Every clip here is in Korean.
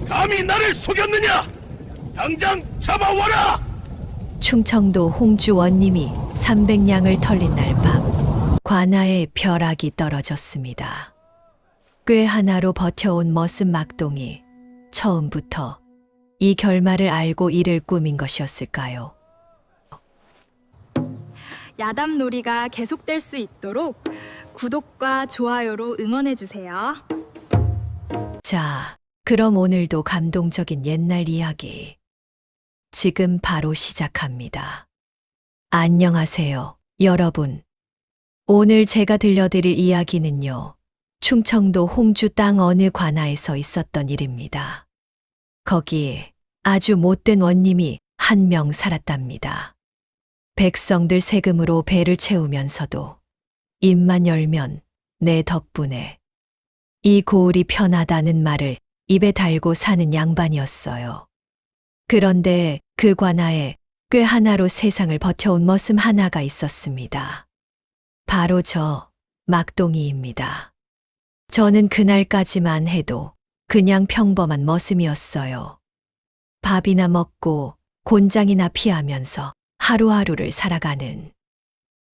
감히 나를 속였느냐? 당장 잡아와라! 충청도 홍주 원님이 300냥을 털린 날 밤, 관아에 벼락이 떨어졌습니다. 꽤 하나로 버텨온 머슴 막동이 처음부터 이 결말을 알고 이를 꾸민 것이었을까요? 야담놀이가 계속될 수 있도록 구독과 좋아요로 응원해주세요. 자, 그럼 오늘도 감동적인 옛날 이야기 지금 바로 시작합니다. 안녕하세요, 여러분. 오늘 제가 들려드릴 이야기는요, 충청도 홍주 땅 어느 관아에서 있었던 일입니다. 거기에 아주 못된 원님이 한 명 살았답니다. 백성들 세금으로 배를 채우면서도 입만 열면 내 덕분에 이 고을이 편하다는 말을 입에 달고 사는 양반이었어요. 그런데 그 관아에 꽤 하나로 세상을 버텨온 머슴 하나가 있었습니다. 바로 저 막동이입니다. 저는 그날까지만 해도 그냥 평범한 머슴이었어요. 밥이나 먹고 곤장이나 피하면서 하루하루를 살아가는.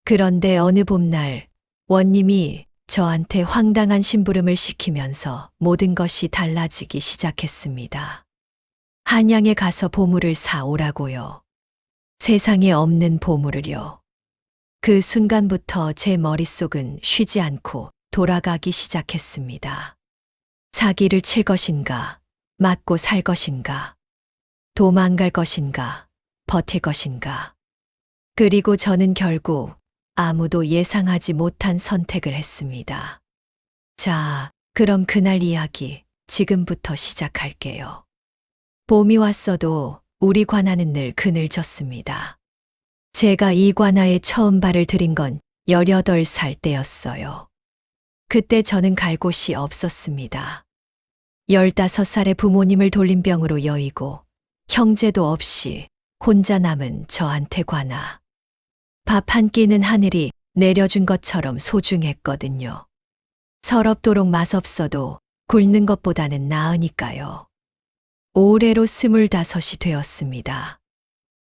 그런데 어느 봄날 원님이 저한테 황당한 심부름을 시키면서 모든 것이 달라지기 시작했습니다. 한양에 가서 보물을 사오라고요. 세상에 없는 보물을요. 그 순간부터 제 머릿속은 쉬지 않고 돌아가기 시작했습니다. 사기를 칠 것인가, 맞고 살 것인가, 도망갈 것인가, 버틸 것인가. 그리고 저는 결국 아무도 예상하지 못한 선택을 했습니다. 자, 그럼 그날 이야기 지금부터 시작할게요. 봄이 왔어도 우리 관아는 늘 그늘졌습니다. 제가 이 관아에 처음 발을 들인 건 18살 때였어요. 그때 저는 갈 곳이 없었습니다. 15살에 부모님을 돌림병으로 여의고 형제도 없이 혼자 남은 저한테 관아. 밥 한 끼는 하늘이 내려준 것처럼 소중했거든요. 서럽도록 맛없어도 굶는 것보다는 나으니까요. 올해로 25이 되었습니다.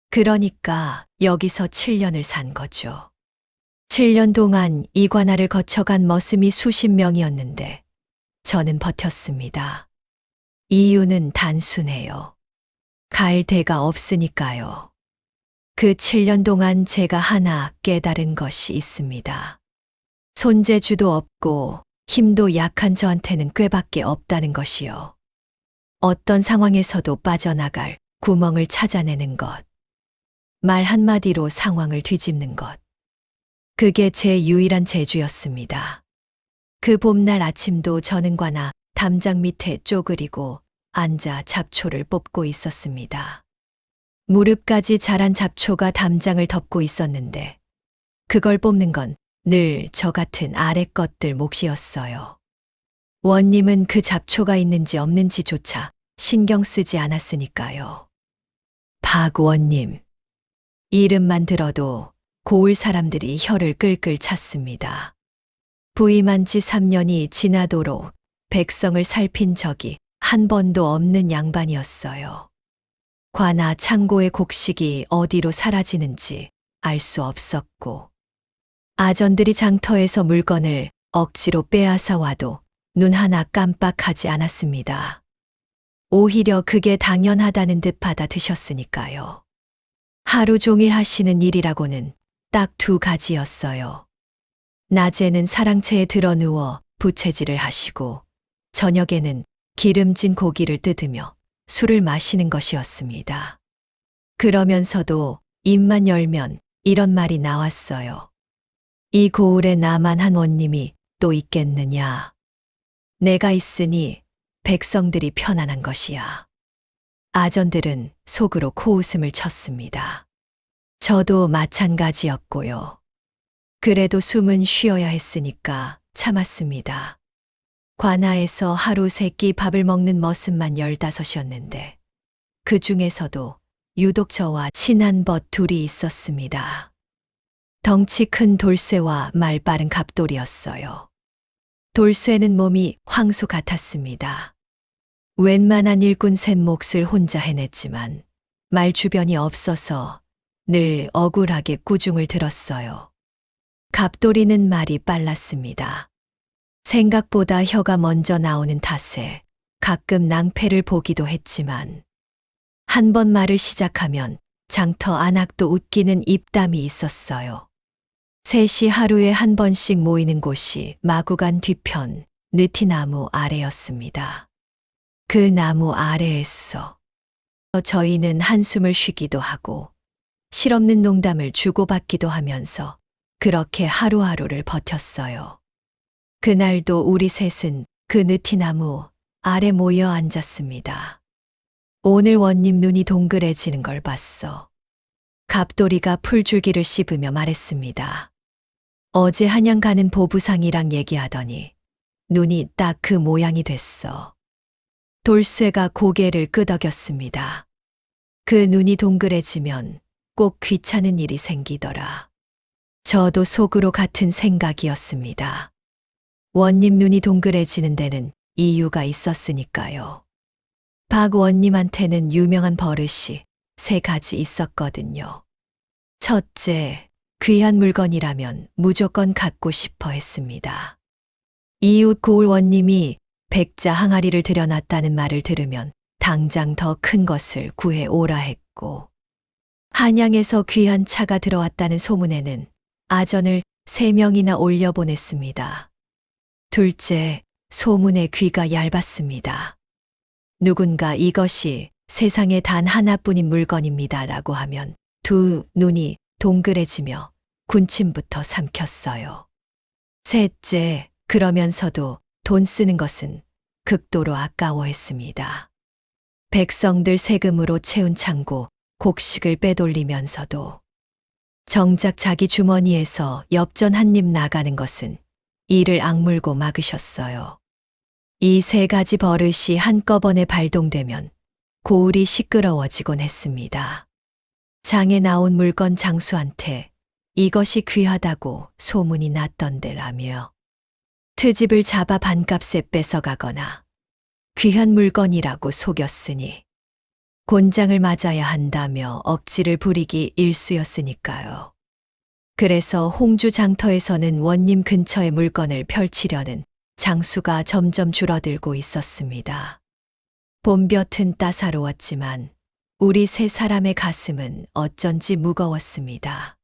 그러니까 여기서 7년을 산 거죠. 7년 동안 이 관아를 거쳐간 머슴이 수십 명이었는데 저는 버텼습니다. 이유는 단순해요. 갈 데가 없으니까요. 그 7년 동안 제가 하나 깨달은 것이 있습니다. 손재주도 없고 힘도 약한 저한테는 꾀밖에 없다는 것이요. 어떤 상황에서도 빠져나갈 구멍을 찾아내는 것. 말 한마디로 상황을 뒤집는 것. 그게 제 유일한 재주였습니다. 그 봄날 아침도 저는 관아 담장 밑에 쪼그리고 앉아 잡초를 뽑고 있었습니다. 무릎까지 자란 잡초가 담장을 덮고 있었는데 그걸 뽑는 건 늘 저 같은 아래 것들 몫이었어요. 원님은 그 잡초가 있는지 없는지조차 신경 쓰지 않았으니까요. 박원님. 이름만 들어도 고을 사람들이 혀를 끌끌 찼습니다. 부임한 지 3년이 지나도록 백성을 살핀 적이 한 번도 없는 양반이었어요. 관아 창고의 곡식이 어디로 사라지는지 알 수 없었고, 아전들이 장터에서 물건을 억지로 빼앗아 와도 눈 하나 깜빡하지 않았습니다. 오히려 그게 당연하다는 듯 받아드셨으니까요. 하루 종일 하시는 일이라고는 딱 2가지였어요. 낮에는 사랑채에 들어 누워 부채질을 하시고 저녁에는 기름진 고기를 뜯으며 술을 마시는 것이었습니다. 그러면서도 입만 열면 이런 말이 나왔어요. 이 고을에 나만 한 원님이 또 있겠느냐. 내가 있으니 백성들이 편안한 것이야. 아전들은 속으로 코웃음을 쳤습니다. 저도 마찬가지였고요. 그래도 숨은 쉬어야 했으니까 참았습니다. 관아에서 하루 3끼 밥을 먹는 머슴만 15이었는데 그 중에서도 유독 저와 친한 벗 둘이 있었습니다. 덩치 큰 돌쇠와 말 빠른 갑돌이었어요. 돌쇠는 몸이 황소 같았습니다. 웬만한 일꾼 셋 몫을 혼자 해냈지만 말 주변이 없어서 늘 억울하게 꾸중을 들었어요. 갑돌이는 말이 빨랐습니다. 생각보다 혀가 먼저 나오는 탓에 가끔 낭패를 보기도 했지만 한 번 말을 시작하면 장터 안악도 웃기는 입담이 있었어요. 셋이 하루에 한 번씩 모이는 곳이 마구간 뒤편 느티나무 아래였습니다. 그 나무 아래에서 저희는 한숨을 쉬기도 하고 실없는 농담을 주고받기도 하면서 그렇게 하루하루를 버텼어요. 그날도 우리 셋은 그 느티나무 아래 모여 앉았습니다. 오늘 원님 눈이 동그래지는 걸 봤어. 갑돌이가 풀줄기를 씹으며 말했습니다. 어제 한양 가는 보부상이랑 얘기하더니 눈이 딱 그 모양이 됐어. 돌쇠가 고개를 끄덕였습니다. 그 눈이 동그래지면 꼭 귀찮은 일이 생기더라. 저도 속으로 같은 생각이었습니다. 원님 눈이 동그래지는 데는 이유가 있었으니까요. 박 원님한테는 유명한 버릇이 3가지 있었거든요. 첫째, 귀한 물건이라면 무조건 갖고 싶어 했습니다. 이웃 고을 원님이 백자 항아리를 들여놨다는 말을 들으면 당장 더 큰 것을 구해 오라 했고, 한양에서 귀한 차가 들어왔다는 소문에는 아전을 3명이나 올려보냈습니다. 둘째, 소문에 귀가 얇았습니다. 누군가 이것이 세상에 단 하나뿐인 물건입니다라고 하면 두 눈이 동그래지며 군침부터 삼켰어요. 셋째, 그러면서도 돈 쓰는 것은 극도로 아까워했습니다. 백성들 세금으로 채운 창고, 곡식을 빼돌리면서도 정작 자기 주머니에서 엽전 한 입 나가는 것은 이를 악물고 막으셨어요. 이 3가지 버릇이 한꺼번에 발동되면 고을이 시끄러워지곤 했습니다. 장에 나온 물건 장수한테 이것이 귀하다고 소문이 났던데라며 트집을 잡아 반값에 뺏어가거나 귀한 물건이라고 속였으니 곤장을 맞아야 한다며 억지를 부리기 일쑤였으니까요. 그래서 홍주 장터에서는 원님 근처의 물건을 펼치려는 장수가 점점 줄어들고 있었습니다. 봄볕은 따사로웠지만 우리 3사람의 가슴은 어쩐지 무거웠습니다.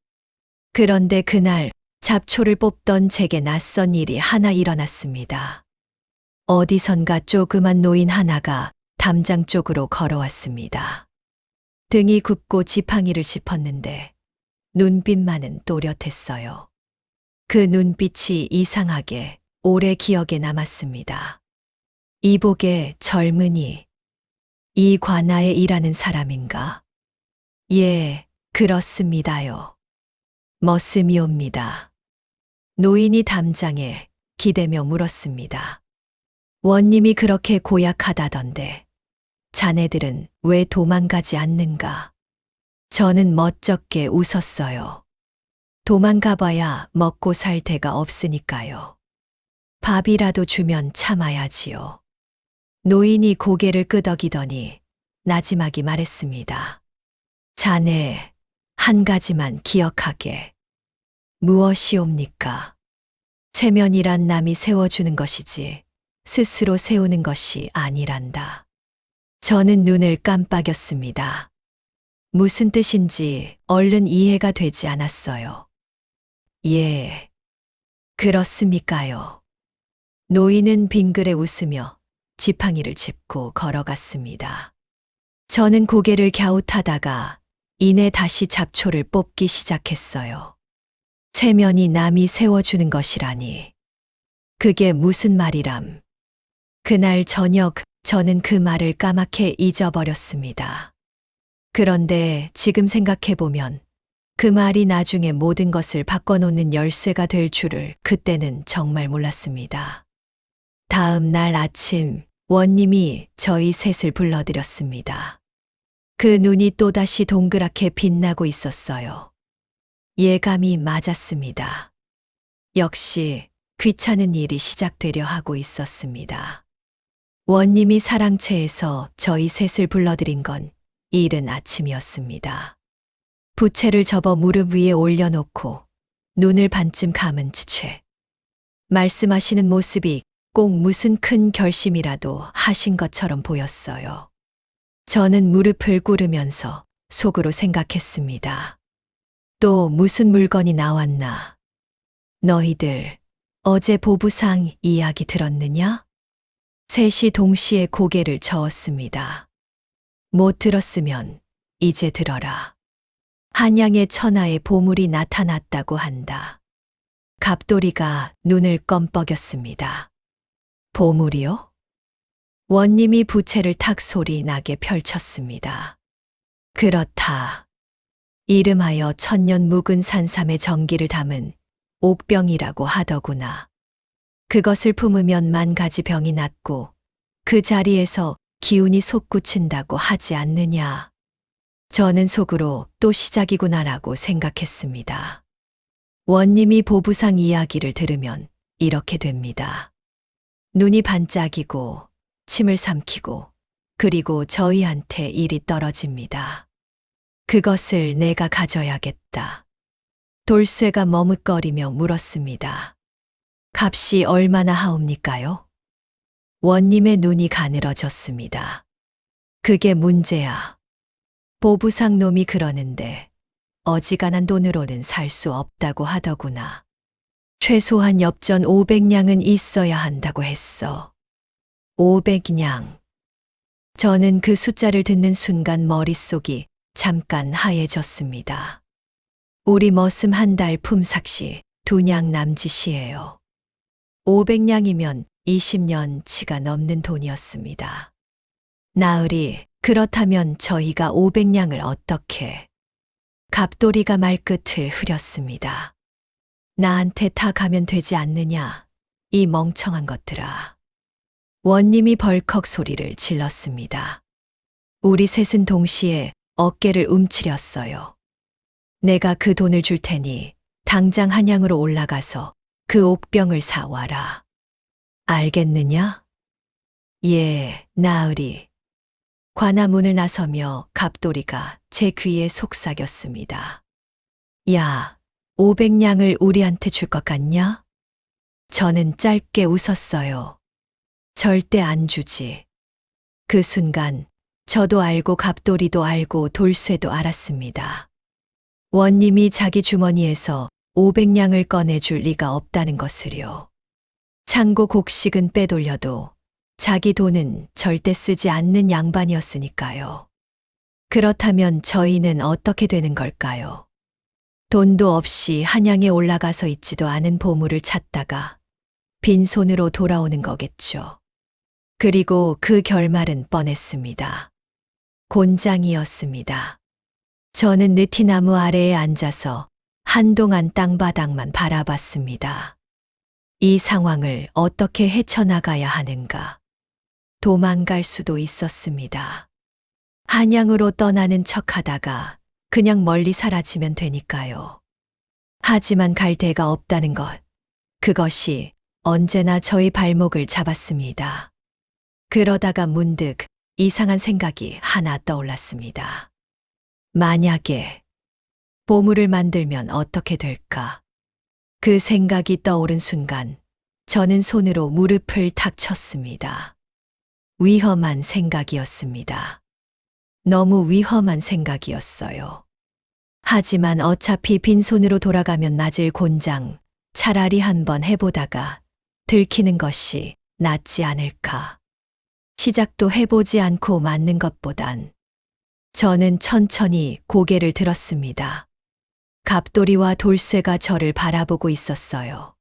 그런데 그날 잡초를 뽑던 제게 낯선 일이 하나 일어났습니다. 어디선가 조그만 노인 하나가 담장 쪽으로 걸어왔습니다. 등이 굽고 지팡이를 짚었는데 눈빛만은 또렷했어요. 그 눈빛이 이상하게 오래 기억에 남았습니다. 이복의 젊은이, 이 관아에 일하는 사람인가? 예, 그렇습니다요. 머슴이옵니다. 노인이 담장에 기대며 물었습니다. 원님이 그렇게 고약하다던데 자네들은 왜 도망가지 않는가? 저는 멋쩍게 웃었어요. 도망가봐야 먹고 살 데가 없으니까요. 밥이라도 주면 참아야지요. 노인이 고개를 끄덕이더니 나지막이 말했습니다. 자네, 한 가지만 기억하게. 무엇이옵니까? 체면이란 남이 세워주는 것이지 스스로 세우는 것이 아니란다. 저는 눈을 깜빡였습니다. 무슨 뜻인지 얼른 이해가 되지 않았어요. 예, 그렇습니까요. 노인은 빙그레 웃으며 지팡이를 짚고 걸어갔습니다. 저는 고개를 갸웃하다가 이내 다시 잡초를 뽑기 시작했어요. 체면이 남이 세워주는 것이라니. 그게 무슨 말이람. 그날 저녁 저는 그 말을 까맣게 잊어버렸습니다. 그런데 지금 생각해보면 그 말이 나중에 모든 것을 바꿔놓는 열쇠가 될 줄을 그때는 정말 몰랐습니다. 다음 날 아침 원님이 저희 셋을 불러들였습니다. 그 눈이 또다시 동그랗게 빛나고 있었어요. 예감이 맞았습니다. 역시 귀찮은 일이 시작되려 하고 있었습니다. 원님이 사랑채에서 저희 셋을 불러들인 건 이른 아침이었습니다. 부채를 접어 무릎 위에 올려놓고 눈을 반쯤 감은 채 말씀하시는 모습이 꼭 무슨 큰 결심이라도 하신 것처럼 보였어요. 저는 무릎을 꿇으면서 속으로 생각했습니다. 또 무슨 물건이 나왔나? 너희들 어제 보부상 이야기 들었느냐? 셋이 동시에 고개를 저었습니다. 못 들었으면 이제 들어라. 한양의 천하에 보물이 나타났다고 한다. 갑돌이가 눈을 껌뻑였습니다. 보물이요? 원님이 부채를 탁 소리 나게 펼쳤습니다. 그렇다. 이름하여 천년 묵은 산삼의 정기를 담은 옥병이라고 하더구나. 그것을 품으면 만 가지 병이 낫고 그 자리에서 기운이 솟구친다고 하지 않느냐. 저는 속으로 또 시작이구나라고 생각했습니다. 원님이 보부상 이야기를 들으면 이렇게 됩니다. 눈이 반짝이고 침을 삼키고 그리고 저희한테 일이 떨어집니다. 그것을 내가 가져야겠다. 돌쇠가 머뭇거리며 물었습니다. 값이 얼마나 하옵니까요? 원님의 눈이 가늘어졌습니다. 그게 문제야. 보부상 놈이 그러는데 어지간한 돈으로는 살 수 없다고 하더구나. 최소한 엽전 500냥은 있어야 한다고 했어. 500냥. 저는 그 숫자를 듣는 순간 머릿속이 잠깐 하얘졌습니다. 우리 머슴 한 달 품삯이 2냥 남짓이에요. 500냥이면 20년치가 넘는 돈이었습니다. 나으리, 그렇다면 저희가 500냥을 어떻게? 갑돌이가 말끝을 흐렸습니다. 나한테 타 가면 되지 않느냐, 이 멍청한 것들아. 원님이 벌컥 소리를 질렀습니다. 우리 셋은 동시에 어깨를 움츠렸어요. 내가 그 돈을 줄 테니 당장 한양으로 올라가서 그 옥병을 사와라. 알겠느냐? 예, 나으리. 관아문을 나서며 갑돌이가 제 귀에 속삭였습니다. 야, 500냥을 우리한테 줄 것 같냐? 저는 짧게 웃었어요. 절대 안 주지. 그 순간 저도 알고 갑돌이도 알고 돌쇠도 알았습니다. 원님이 자기 주머니에서 500냥을 꺼내줄 리가 없다는 것을요. 창고 곡식은 빼돌려도 자기 돈은 절대 쓰지 않는 양반이었으니까요. 그렇다면 저희는 어떻게 되는 걸까요? 돈도 없이 한양에 올라가서 있지도 않은 보물을 찾다가 빈손으로 돌아오는 거겠죠. 그리고 그 결말은 뻔했습니다. 곤장이었습니다. 저는 느티나무 아래에 앉아서 한동안 땅바닥만 바라봤습니다. 이 상황을 어떻게 헤쳐나가야 하는가? 도망갈 수도 있었습니다. 한양으로 떠나는 척하다가 그냥 멀리 사라지면 되니까요. 하지만 갈 데가 없다는 것, 그것이 언제나 저희 발목을 잡았습니다. 그러다가 문득 이상한 생각이 하나 떠올랐습니다. 만약에 보물을 만들면 어떻게 될까? 그 생각이 떠오른 순간 저는 손으로 무릎을 탁 쳤습니다. 위험한 생각이었습니다. 너무 위험한 생각이었어요. 하지만 어차피 빈손으로 돌아가면 낮을 곤장, 차라리 한번 해보다가 들키는 것이 낫지 않을까. 시작도 해보지 않고 맞는 것보단. 저는 천천히 고개를 들었습니다. 갑돌이와 돌쇠가 저를 바라보고 있었어요.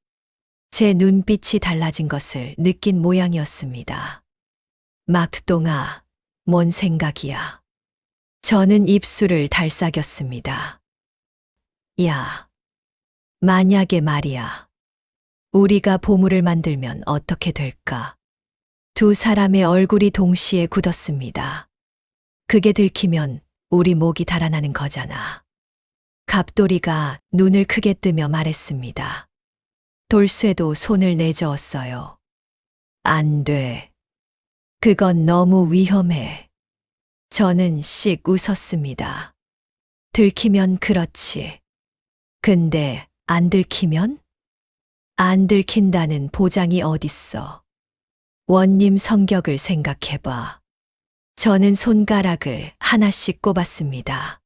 제 눈빛이 달라진 것을 느낀 모양이었습니다. 막동아, 뭔 생각이야? 저는 입술을 달싹였습니다. 야, 만약에 말이야. 우리가 보물을 만들면 어떻게 될까? 두 사람의 얼굴이 동시에 굳었습니다. 그게 들키면 우리 목이 달아나는 거잖아. 갑돌이가 눈을 크게 뜨며 말했습니다. 돌쇠도 손을 내저었어요. 안 돼. 그건 너무 위험해. 저는 씩 웃었습니다. 들키면 그렇지. 근데 안 들키면? 안 들킨다는 보장이 어딨어. 원님 성격을 생각해봐. 저는 손가락을 하나씩 꼽았습니다.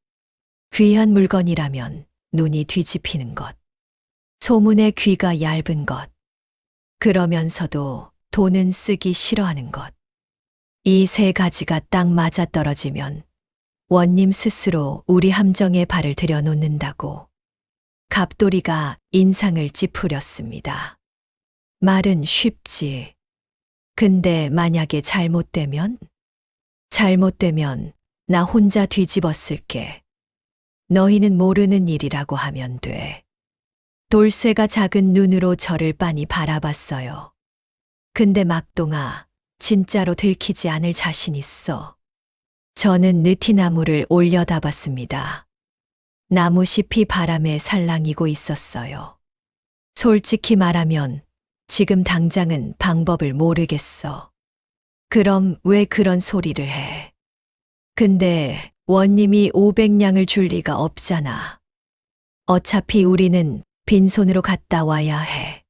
귀한 물건이라면 눈이 뒤집히는 것. 소문에 귀가 얇은 것. 그러면서도 돈은 쓰기 싫어하는 것. 이 세 가지가 딱 맞아떨어지면 원님 스스로 우리 함정에 발을 들여놓는다고. 갑돌이가 인상을 찌푸렸습니다. 말은 쉽지. 근데 만약에 잘못되면? 잘못되면 나 혼자 뒤집어쓸게. 너희는 모르는 일이라고 하면 돼. 돌쇠가 작은 눈으로 저를 빤히 바라봤어요. 근데 막동아, 진짜로 들키지 않을 자신 있어. 저는 느티나무를 올려다봤습니다. 나무잎이 바람에 살랑이고 있었어요. 솔직히 말하면 지금 당장은 방법을 모르겠어. 그럼 왜 그런 소리를 해? 근데 원님이 500냥을 줄 리가 없잖아. 어차피 우리는 빈손으로 갔다 와야 해.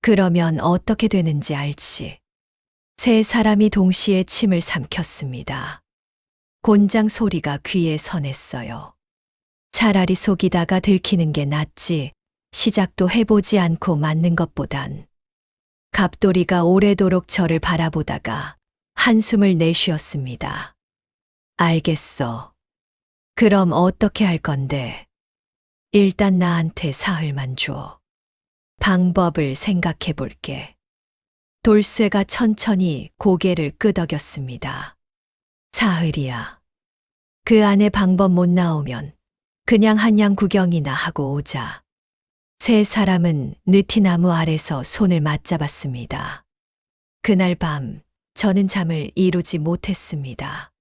그러면 어떻게 되는지 알지? 세 사람이 동시에 침을 삼켰습니다. 곤장 소리가 귀에 선했어요. 차라리 속이다가 들키는 게 낫지. 시작도 해보지 않고 맞는 것보단. 갑돌이가 오래도록 저를 바라보다가 한숨을 내쉬었습니다. 알겠어. 그럼 어떻게 할 건데? 일단 나한테 사흘만 줘. 방법을 생각해 볼게. 돌쇠가 천천히 고개를 끄덕였습니다. 사흘이야. 그 안에 방법 못 나오면 그냥 한양 구경이나 하고 오자. 세 사람은 느티나무 아래서 손을 맞잡았습니다. 그날 밤 저는 잠을 이루지 못했습니다.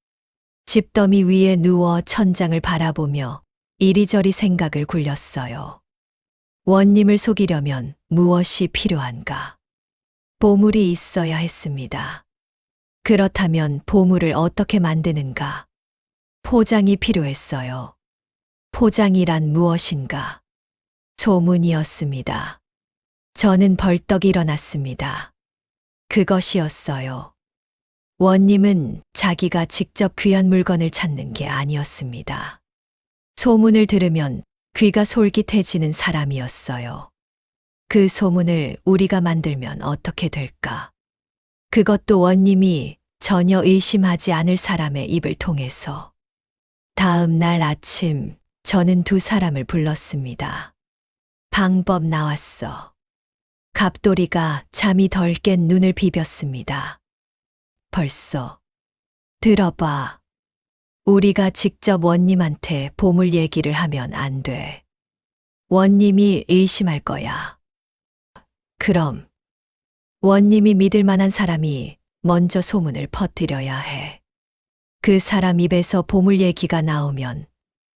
집더미 위에 누워 천장을 바라보며 이리저리 생각을 굴렸어요. 원님을 속이려면 무엇이 필요한가? 보물이 있어야 했습니다. 그렇다면 보물을 어떻게 만드는가? 포장이 필요했어요. 포장이란 무엇인가? 소문이었습니다. 저는 벌떡 일어났습니다. 그것이었어요. 원님은 자기가 직접 귀한 물건을 찾는 게 아니었습니다. 소문을 들으면 귀가 솔깃해지는 사람이었어요. 그 소문을 우리가 만들면 어떻게 될까? 그것도 원님이 전혀 의심하지 않을 사람의 입을 통해서. 다음 날 아침 저는 두 사람을 불렀습니다. 방법 나왔어. 갑돌이가 잠이 덜 깬 눈을 비볐습니다. 벌써. 들어봐. 우리가 직접 원님한테 보물 얘기를 하면 안 돼. 원님이 의심할 거야. 그럼 원님이 믿을 만한 사람이 먼저 소문을 퍼뜨려야 해. 그 사람 입에서 보물 얘기가 나오면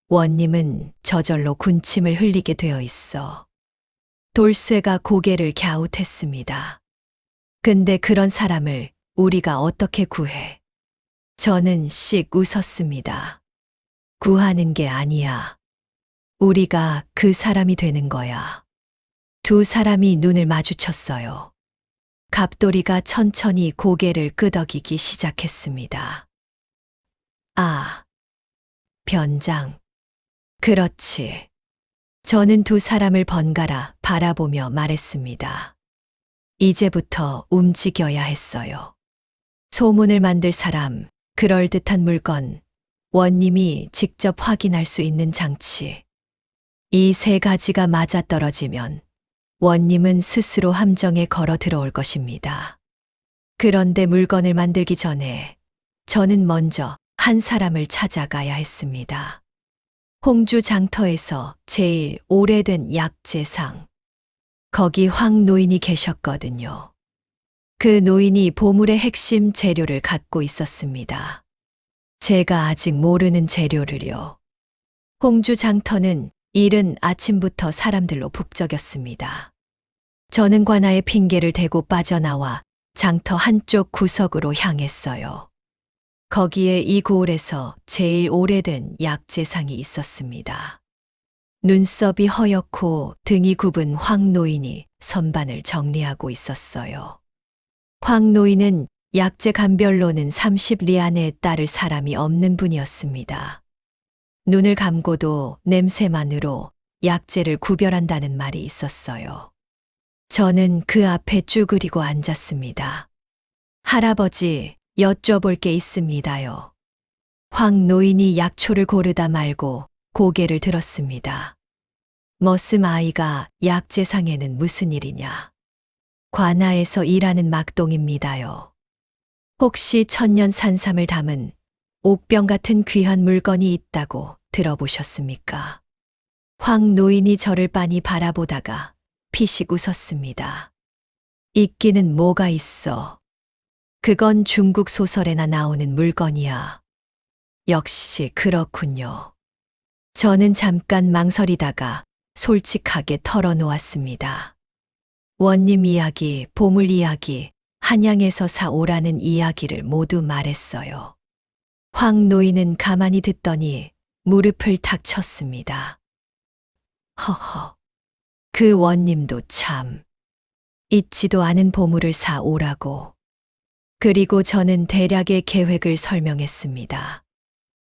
원님은 저절로 군침을 흘리게 되어 있어. 돌쇠가 고개를 갸웃했습니다. 근데 그런 사람을 우리가 어떻게 구해? 저는 씩 웃었습니다. 구하는 게 아니야. 우리가 그 사람이 되는 거야. 두 사람이 눈을 마주쳤어요. 갑돌이가 천천히 고개를 끄덕이기 시작했습니다. 아, 변장. 그렇지. 저는 두 사람을 번갈아 바라보며 말했습니다. 이제부터 움직여야 했어요. 소문을 만들 사람, 그럴듯한 물건, 원님이 직접 확인할 수 있는 장치. 이 세 가지가 맞아떨어지면 원님은 스스로 함정에 걸어 들어올 것입니다. 그런데 물건을 만들기 전에 저는 먼저 한 사람을 찾아가야 했습니다. 홍주 장터에서 제일 오래된 약재상. 거기 황 노인이 계셨거든요. 그 노인이 보물의 핵심 재료를 갖고 있었습니다. 제가 아직 모르는 재료를요. 홍주 장터는 이른 아침부터 사람들로 북적였습니다. 저는 관아에 핑계를 대고 빠져나와 장터 한쪽 구석으로 향했어요. 거기에 이 고을에서 제일 오래된 약재상이 있었습니다. 눈썹이 허옇고 등이 굽은 황 노인이 선반을 정리하고 있었어요. 황 노인은 약재 감별로는 30리 안에 따를 사람이 없는 분이었습니다. 눈을 감고도 냄새만으로 약재를 구별한다는 말이 있었어요. 저는 그 앞에 쭈그리고 앉았습니다. 할아버지, 여쭤볼 게 있습니다요. 황 노인이 약초를 고르다 말고 고개를 들었습니다. 머슴 아이가 약재상에는 무슨 일이냐? 관아에서 일하는 막동입니다요. 혹시 천년 산삼을 담은 옥병 같은 귀한 물건이 있다고 들어보셨습니까? 황 노인이 저를 빤히 바라보다가 피식 웃었습니다. 있기는 뭐가 있어. 그건 중국 소설에나 나오는 물건이야. 역시 그렇군요. 저는 잠깐 망설이다가 솔직하게 털어놓았습니다. 원님 이야기, 보물 이야기, 한양에서 사오라는 이야기를 모두 말했어요. 황 노인은 가만히 듣더니 무릎을 탁 쳤습니다. 허허, 그 원님도 참. 있지도 않은 보물을 사오라고. 그리고 저는 대략의 계획을 설명했습니다.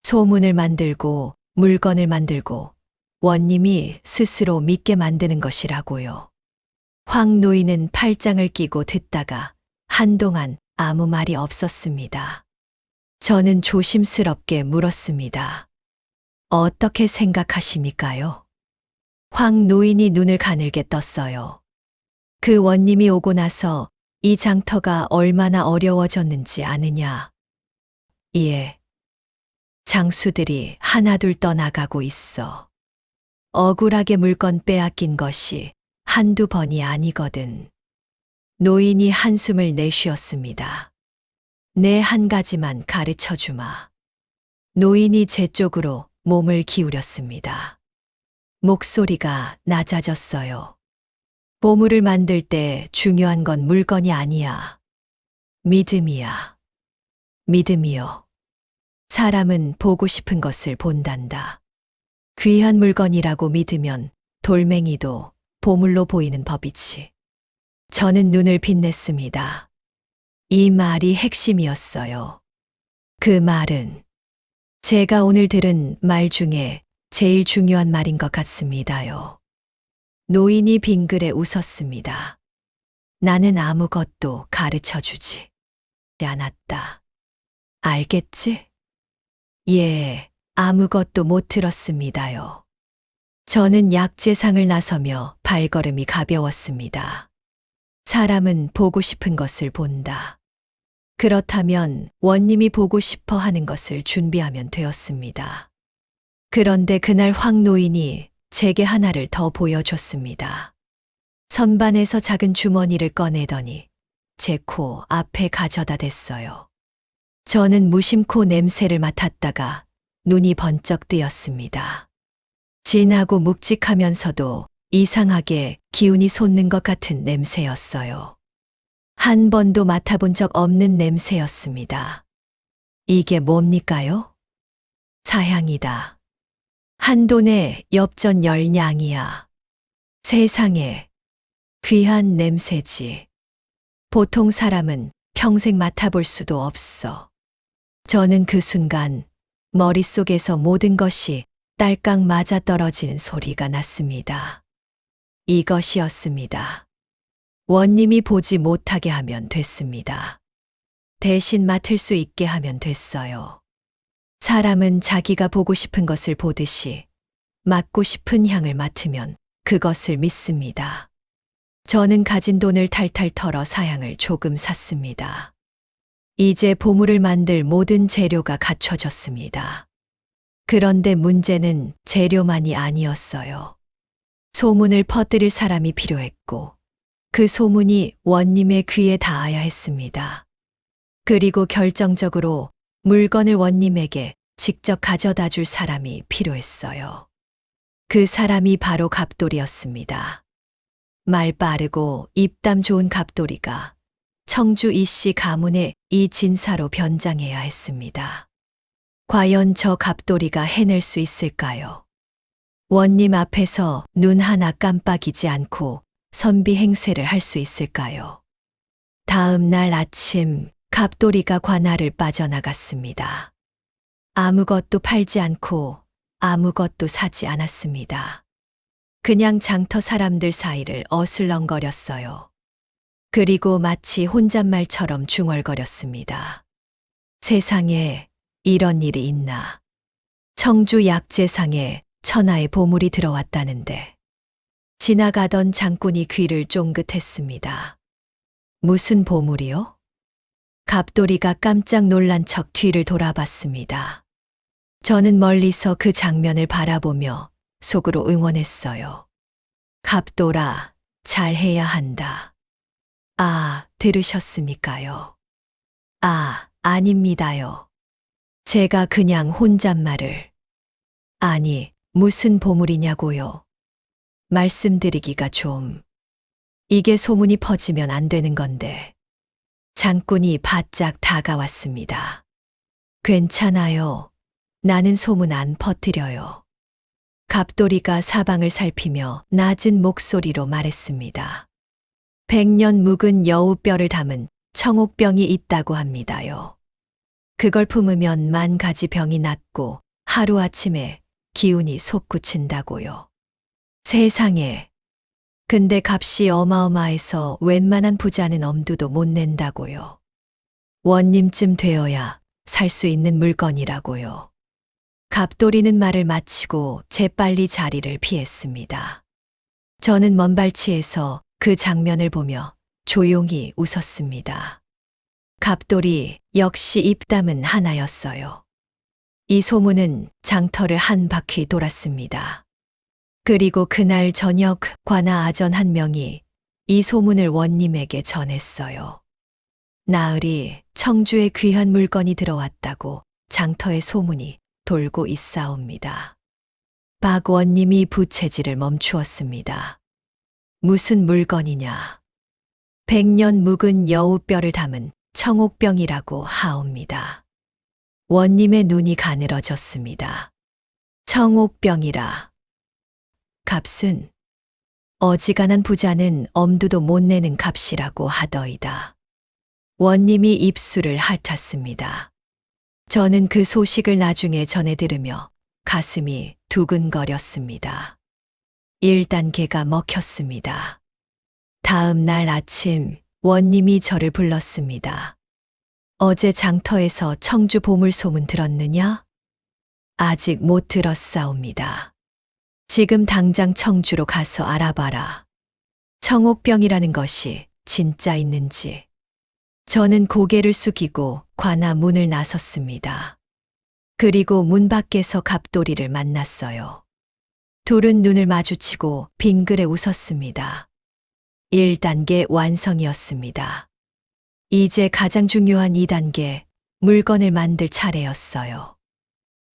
소문을 만들고 물건을 만들고 원님이 스스로 믿게 만드는 것이라고요. 황 노인은 팔짱을 끼고 듣다가 한동안 아무 말이 없었습니다. 저는 조심스럽게 물었습니다. 어떻게 생각하십니까요? 황 노인이 눈을 가늘게 떴어요. 그 원님이 오고 나서 이 장터가 얼마나 어려워졌는지 아느냐? 예. 장수들이 하나둘 떠나가고 있어. 억울하게 물건 빼앗긴 것이 한두 번이 아니거든. 노인이 한숨을 내쉬었습니다. 내 한 가지만 가르쳐 주마. 노인이 제 쪽으로 몸을 기울였습니다. 목소리가 낮아졌어요. 보물을 만들 때 중요한 건 물건이 아니야. 믿음이야. 믿음이요. 사람은 보고 싶은 것을 본단다. 귀한 물건이라고 믿으면 돌멩이도 보물로 보이는 법이지. 저는 눈을 빛냈습니다. 이 말이 핵심이었어요. 그 말은 제가 오늘 들은 말 중에 제일 중요한 말인 것 같습니다요. 노인이 빙그레 웃었습니다. 나는 아무것도 가르쳐 주지 않았다. 알겠지? 예, 아무것도 못 들었습니다요. 저는 약재상을 나서며 발걸음이 가벼웠습니다. 사람은 보고 싶은 것을 본다. 그렇다면 원님이 보고 싶어 하는 것을 준비하면 되었습니다. 그런데 그날 황 노인이 제게 하나를 더 보여줬습니다. 선반에서 작은 주머니를 꺼내더니 제 코 앞에 가져다 댔어요. 저는 무심코 냄새를 맡았다가 눈이 번쩍 뜨였습니다. 진하고 묵직하면서도 이상하게 기운이 솟는 것 같은 냄새였어요. 한 번도 맡아본 적 없는 냄새였습니다. 이게 뭡니까요? 사향이다. 한돈의 엽전 열냥이야. 세상에, 귀한 냄새지. 보통 사람은 평생 맡아볼 수도 없어. 저는 그 순간 머릿속에서 모든 것이 딸깍 맞아떨어지는 소리가 났습니다. 이것이었습니다. 원님이 보지 못하게 하면 됐습니다. 대신 맡을 수 있게 하면 됐어요. 사람은 자기가 보고 싶은 것을 보듯이 맡고 싶은 향을 맡으면 그것을 믿습니다. 저는 가진 돈을 탈탈 털어 사향을 조금 샀습니다. 이제 보물을 만들 모든 재료가 갖춰졌습니다. 그런데 문제는 재료만이 아니었어요. 소문을 퍼뜨릴 사람이 필요했고, 그 소문이 원님의 귀에 닿아야 했습니다. 그리고 결정적으로 물건을 원님에게 직접 가져다 줄 사람이 필요했어요. 그 사람이 바로 갑돌이었습니다. 말 빠르고 입담 좋은 갑돌이가 청주 이씨 가문의 이 진사로 변장해야 했습니다. 과연 저 갑돌이가 해낼 수 있을까요? 원님 앞에서 눈 하나 깜빡이지 않고 선비 행세를 할 수 있을까요? 다음 날 아침 갑돌이가 관아를 빠져나갔습니다. 아무것도 팔지 않고 아무것도 사지 않았습니다. 그냥 장터 사람들 사이를 어슬렁거렸어요. 그리고 마치 혼잣말처럼 중얼거렸습니다. 세상에 이런 일이 있나. 청주 약재상에 천하의 보물이 들어왔다는데. 지나가던 장꾼이 귀를 쫑긋했습니다. 무슨 보물이요? 갑돌이가 깜짝 놀란 척 뒤를 돌아봤습니다. 저는 멀리서 그 장면을 바라보며 속으로 응원했어요. 갑돌아, 잘해야 한다. 아, 들으셨습니까요? 아, 아닙니다요. 제가 그냥 혼잣말을. 아니, 무슨 보물이냐고요. 말씀드리기가 좀. 이게 소문이 퍼지면 안 되는 건데. 장꾼이 바짝 다가왔습니다. 괜찮아요. 나는 소문 안 퍼뜨려요. 갑돌이가 사방을 살피며 낮은 목소리로 말했습니다. 100년 묵은 여우뼈를 담은 청옥병이 있다고 합니다요. 그걸 품으면 10,000가지 병이 낫고 하루아침에 기운이 솟구친다고요. 세상에. 근데 값이 어마어마해서 웬만한 부자는 엄두도 못 낸다고요. 원님쯤 되어야 살 수 있는 물건이라고요. 갑돌이는 말을 마치고 재빨리 자리를 피했습니다. 저는 먼발치에서 그 장면을 보며 조용히 웃었습니다. 갑돌이 역시 입담은 하나였어요. 이 소문은 장터를 한 바퀴 돌았습니다. 그리고 그날 저녁 관아 아전 한 명이 이 소문을 원님에게 전했어요. 나으리 청주에 귀한 물건이 들어왔다고 장터에 소문이 돌고 있사옵니다. 박 원님이 부채질을 멈추었습니다. 무슨 물건이냐? 100년 묵은 여우뼈를 담은 청옥병이라고 하옵니다. 원님의 눈이 가늘어졌습니다. 청옥병이라. 값은 어지간한 부자는 엄두도 못 내는 값이라고 하더이다. 원님이 입술을 핥았습니다. 저는 그 소식을 나중에 전해 들으며 가슴이 두근거렸습니다. 1단계가 먹혔습니다. 다음 날 아침 원님이 저를 불렀습니다. 어제 장터에서 청주 보물 소문 들었느냐? 아직 못 들었사옵니다. 지금 당장 청주로 가서 알아봐라. 청옥병이라는 것이 진짜 있는지. 저는 고개를 숙이고 관아 문을 나섰습니다. 그리고 문 밖에서 갑돌이를 만났어요. 둘은 눈을 마주치고 빙그레 웃었습니다. 1단계 완성이었습니다. 이제 가장 중요한 2단계, 물건을 만들 차례였어요.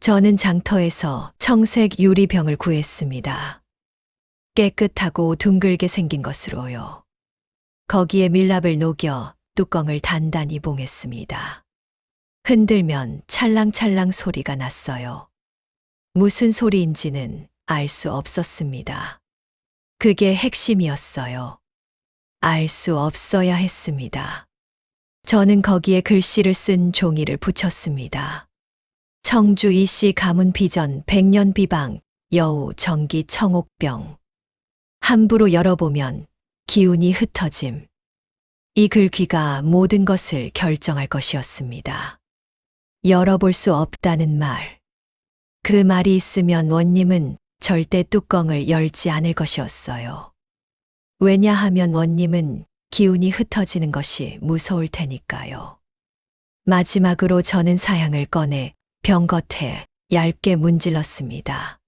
저는 장터에서 청색 유리병을 구했습니다. 깨끗하고 둥글게 생긴 것으로요. 거기에 밀랍을 녹여 뚜껑을 단단히 봉했습니다. 흔들면 찰랑찰랑 소리가 났어요. 무슨 소리인지는 알 수 없었습니다. 그게 핵심이었어요. 알 수 없어야 했습니다. 저는 거기에 글씨를 쓴 종이를 붙였습니다. 청주 이씨 가문 비전 100년 비방 여우 정기 청옥병. 함부로 열어보면 기운이 흩어짐. 이 글귀가 모든 것을 결정할 것이었습니다. 열어볼 수 없다는 말. 그 말이 있으면 원님은 절대 뚜껑을 열지 않을 것이었어요. 왜냐하면 원님은 기운이 흩어지는 것이 무서울 테니까요. 마지막으로 저는 사향을 꺼내 병 겉에 얇게 문질렀습니다.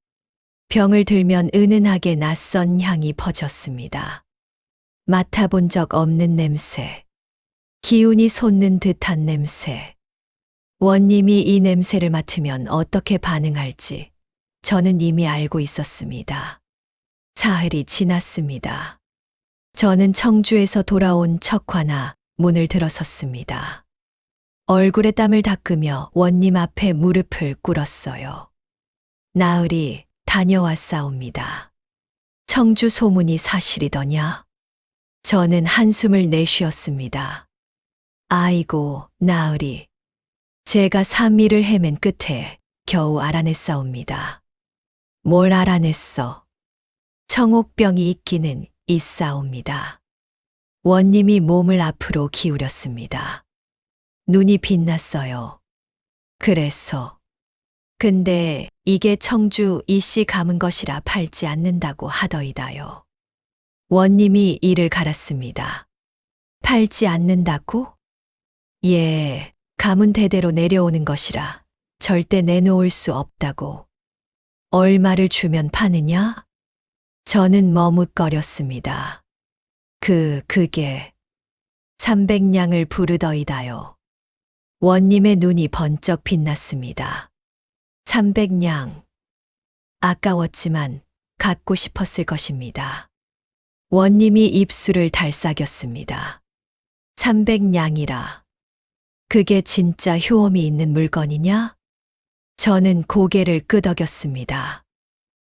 병을 들면 은은하게 낯선 향이 퍼졌습니다. 맡아본 적 없는 냄새. 기운이 솟는 듯한 냄새. 원님이 이 냄새를 맡으면 어떻게 반응할지 저는 이미 알고 있었습니다. 사흘이 지났습니다. 저는 청주에서 돌아온 척 관아 문을 들어섰습니다. 얼굴에 땀을 닦으며 원님 앞에 무릎을 꿇었어요. 나으리 다녀왔사옵니다. 청주 소문이 사실이더냐? 저는 한숨을 내쉬었습니다. 아이고, 나으리. 제가 3일을 헤맨 끝에 겨우 알아냈사옵니다. 뭘 알아냈어? 청옥병이 있기는 있사옵니다. 원님이 몸을 앞으로 기울였습니다. 눈이 빛났어요. 그래서. 근데 이게 청주 이씨 감은 것이라 팔지 않는다고 하더이다요. 원님이 이를 갈았습니다. 팔지 않는다고? 예, 감은 대대로 내려오는 것이라 절대 내놓을 수 없다고. 얼마를 주면 파느냐? 저는 머뭇거렸습니다. 그게 300냥을 부르더이다요. 원님의 눈이 번쩍 빛났습니다. 300냥. 아까웠지만 갖고 싶었을 것입니다. 원님이 입술을 달싹였습니다. 300냥이라. 그게 진짜 효험이 있는 물건이냐? 저는 고개를 끄덕였습니다.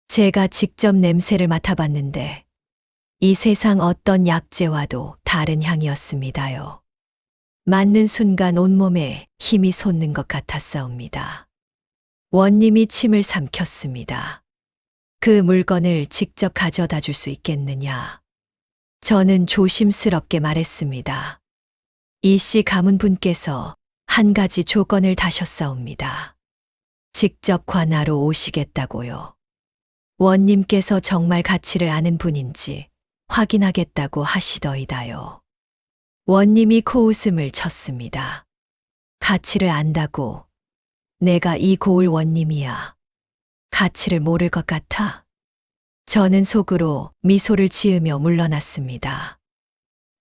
제가 직접 냄새를 맡아봤는데 이 세상 어떤 약재와도 다른 향이었습니다요. 맞는 순간 온몸에 힘이 솟는 것 같았사옵니다. 원님이 침을 삼켰습니다. 그 물건을 직접 가져다 줄 수 있겠느냐? 저는 조심스럽게 말했습니다. 이씨 가문분께서 한 가지 조건을 다셨사옵니다. 직접 관하로 오시겠다고요. 원님께서 정말 가치를 아는 분인지 확인하겠다고 하시더이다요. 원님이 코웃음을 쳤습니다. 가치를 안다고? 내가 이 고을 원님이야. 가치를 모를 것 같아? 저는 속으로 미소를 지으며 물러났습니다.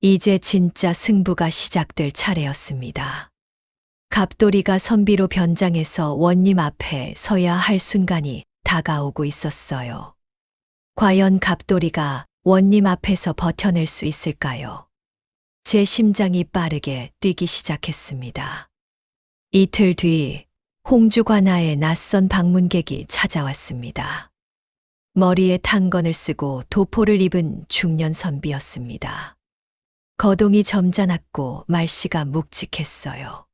이제 진짜 승부가 시작될 차례였습니다. 갑돌이가 선비로 변장해서 원님 앞에 서야 할 순간이 다가오고 있었어요. 과연 갑돌이가 원님 앞에서 버텨낼 수 있을까요? 제 심장이 빠르게 뛰기 시작했습니다. 이틀 뒤 홍주관하에 낯선 방문객이 찾아왔습니다. 머리에 탄건을 쓰고 도포를 입은 중년 선비였습니다. 거동이 점잖았고 말씨가 묵직했어요.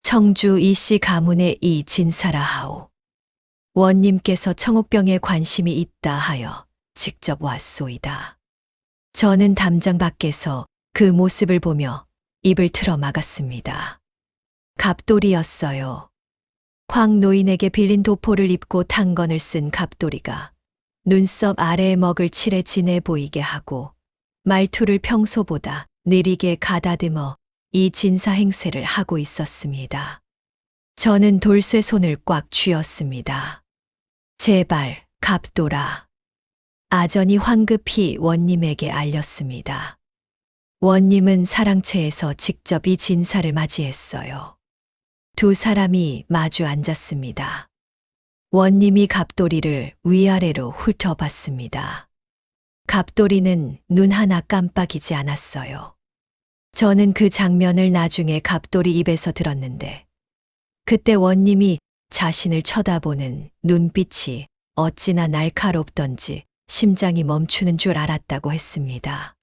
청주 이씨 가문의 이 진사라 하오. 원님께서 청옥병에 관심이 있다 하여 직접 왔소이다. 저는 담장 밖에서 그 모습을 보며 입을 틀어 막았습니다. 갑돌이였어요. 황 노인에게 빌린 도포를 입고 탄건을 쓴 갑돌이가 눈썹 아래에 먹을 칠해 진해 보이게 하고 말투를 평소보다 느리게 가다듬어 이 진사 행세를 하고 있었습니다. 저는 돌쇠 손을 꽉 쥐었습니다. 제발, 갑돌아. 아전이 황급히 원님에게 알렸습니다. 원님은 사랑채에서 직접 이 진사를 맞이했어요. 두 사람이 마주 앉았습니다. 원님이 갑돌이를 위아래로 훑어봤습니다. 갑돌이는 눈 하나 깜빡이지 않았어요. 저는 그 장면을 나중에 갑돌이 입에서 들었는데 그때 원님이 자신을 쳐다보는 눈빛이 어찌나 날카롭던지 심장이 멈추는 줄 알았다고 했습니다.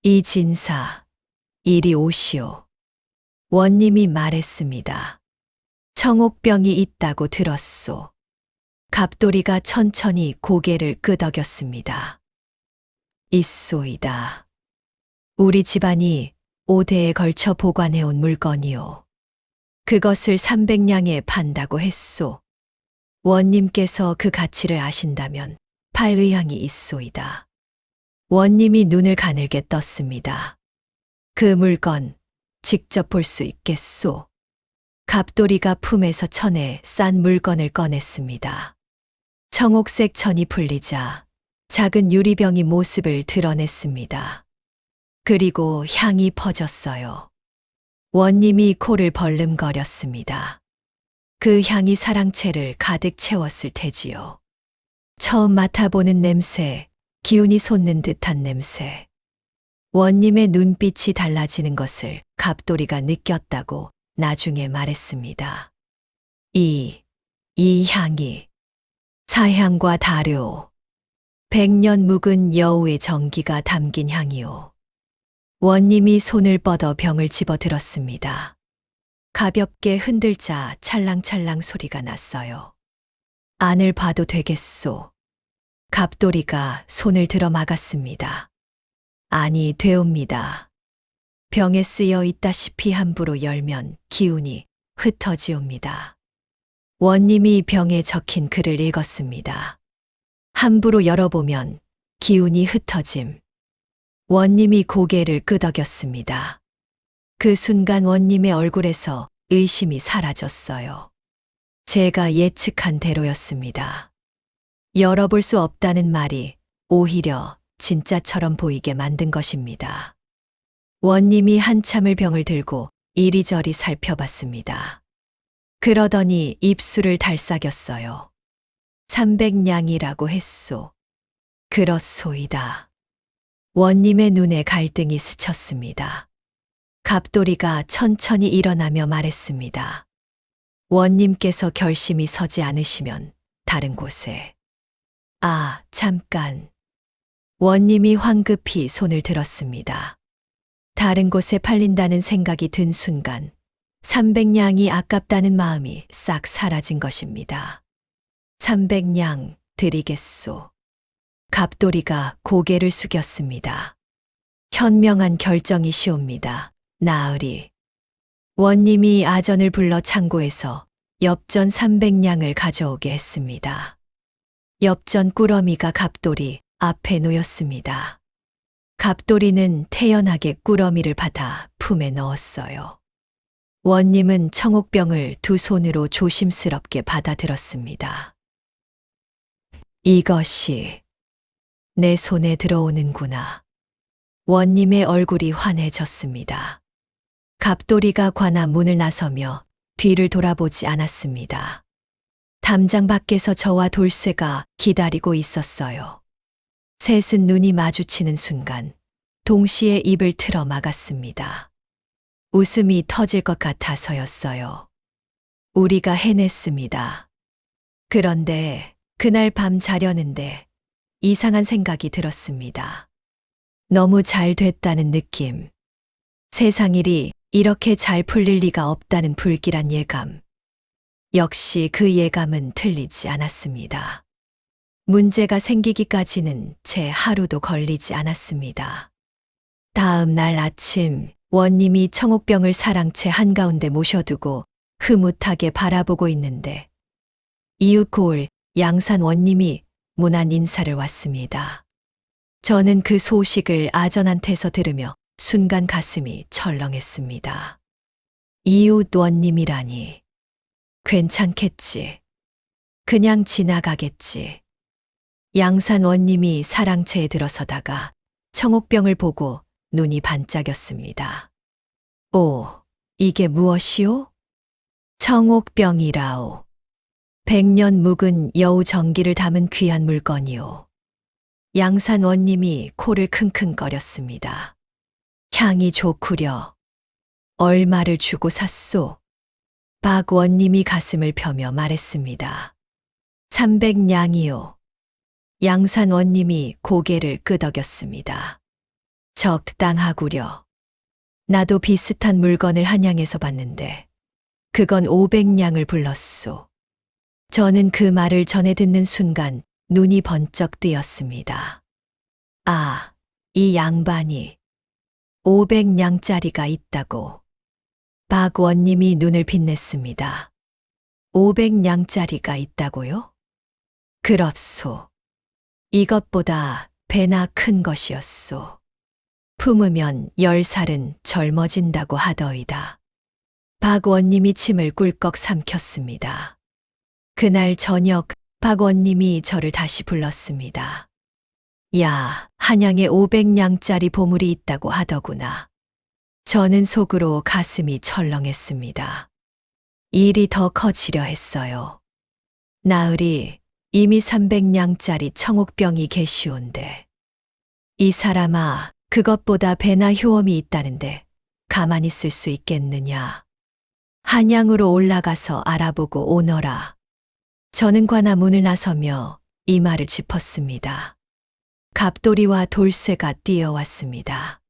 이 진사, 이리 오시오. 원님이 말했습니다. 청옥병이 있다고 들었소. 갑돌이가 천천히 고개를 끄덕였습니다. 있소이다. 우리 집안이 5대에 걸쳐 보관해온 물건이오. 그것을 300냥에 판다고 했소. 원님께서 그 가치를 아신다면 팔 의향이 있소이다. 원님이 눈을 가늘게 떴습니다. 그 물건 직접 볼 수 있겠소. 갑돌이가 품에서 천에 싼 물건을 꺼냈습니다. 청옥색 천이 풀리자 작은 유리병이 모습을 드러냈습니다. 그리고 향이 퍼졌어요. 원님이 코를 벌름거렸습니다. 그 향이 사랑채를 가득 채웠을 테지요. 처음 맡아보는 냄새, 기운이 솟는 듯한 냄새. 원님의 눈빛이 달라지는 것을 갑돌이가 느꼈다고 나중에 말했습니다. 이 향이 사향과 다료, 100년 묵은 여우의 정기가 담긴 향이요. 원님이 손을 뻗어 병을 집어들었습니다. 가볍게 흔들자 찰랑찰랑 소리가 났어요. 안을 봐도 되겠소. 갑돌이가 손을 들어 막았습니다. 아니, 되옵니다. 병에 쓰여 있다시피 함부로 열면 기운이 흩어지옵니다. 원님이 병에 적힌 글을 읽었습니다. 함부로 열어보면 기운이 흩어짐. 원님이 고개를 끄덕였습니다. 그 순간 원님의 얼굴에서 의심이 사라졌어요. 제가 예측한 대로였습니다. 열어볼 수 없다는 말이 오히려 진짜처럼 보이게 만든 것입니다. 원님이 한참을 병을 들고 이리저리 살펴봤습니다. 그러더니 입술을 달싹였어요. 300냥이라고 했소. 그렇소이다. 원님의 눈에 갈등이 스쳤습니다. 갑돌이가 천천히 일어나며 말했습니다. 원님께서 결심이 서지 않으시면 다른 곳에. 아, 잠깐. 원님이 황급히 손을 들었습니다. 다른 곳에 팔린다는 생각이 든 순간 300냥이 아깝다는 마음이 싹 사라진 것입니다. 300냥 드리겠소. 갑돌이가 고개를 숙였습니다. 현명한 결정이시옵니다. 나으리. 원님이 아전을 불러 창고에서 엽전 300냥을 가져오게 했습니다. 엽전 꾸러미가 갑돌이 앞에 놓였습니다. 갑돌이는 태연하게 꾸러미를 받아 품에 넣었어요. 원님은 청옥병을 두 손으로 조심스럽게 받아들었습니다. 이것이 내 손에 들어오는구나. 원님의 얼굴이 환해졌습니다. 갑돌이가 관아 문을 나서며 뒤를 돌아보지 않았습니다. 담장 밖에서 저와 돌쇠가 기다리고 있었어요. 셋은 눈이 마주치는 순간 동시에 입을 틀어 막았습니다. 웃음이 터질 것 같아서였어요. 우리가 해냈습니다. 그런데 그날 밤 자려는데 이상한 생각이 들었습니다. 너무 잘 됐다는 느낌. 세상 일이 이렇게 잘 풀릴 리가 없다는 불길한 예감. 역시 그 예감은 틀리지 않았습니다. 문제가 생기기까지는 제 하루도 걸리지 않았습니다. 다음 날 아침 원님이 청옥병을 사랑채 한가운데 모셔두고 흐뭇하게 바라보고 있는데 이웃 고을 양산 원님이 무난 인사를 왔습니다. 저는 그 소식을 아전한테서 들으며 순간 가슴이 철렁했습니다. 이웃 원님이라니. 괜찮겠지. 그냥 지나가겠지. 양산 원님이 사랑채에 들어서다가 청옥병을 보고 눈이 반짝였습니다. 오, 이게 무엇이오? 청옥병이라오. 100년 묵은 여우 정기를 담은 귀한 물건이오. 양산 원님이 코를 킁킁거렸습니다. 향이 좋구려. 얼마를 주고 샀소? 박 원님이 가슴을 펴며 말했습니다. 300냥이요. 양산 원님이 고개를 끄덕였습니다. 적당하구려. 나도 비슷한 물건을 한양에서 봤는데 그건 500냥을 불렀소. 저는 그 말을 전해 듣는 순간 눈이 번쩍 뜨였습니다. 아, 이 양반이 500냥짜리가 있다고. 박 원님이 눈을 빛냈습니다. 500냥짜리가 있다고요? 그렇소. 이것보다 배나 큰 것이었소. 품으면 10살은 젊어진다고 하더이다. 박 원님이 침을 꿀꺽 삼켰습니다. 그날 저녁 박 원님이 저를 다시 불렀습니다. 야, 한양에 500냥짜리 보물이 있다고 하더구나. 저는 속으로 가슴이 철렁했습니다. 일이 더 커지려 했어요. 나으리, 이미 300냥짜리 청옥병이 계시온데. 이 사람아, 그것보다 배나 효험이 있다는데 가만히 있을 수 있겠느냐. 한양으로 올라가서 알아보고 오너라. 저는 관아 문을 나서며 이 말을 짚었습니다. 갑돌이와 돌쇠가 뛰어왔습니다.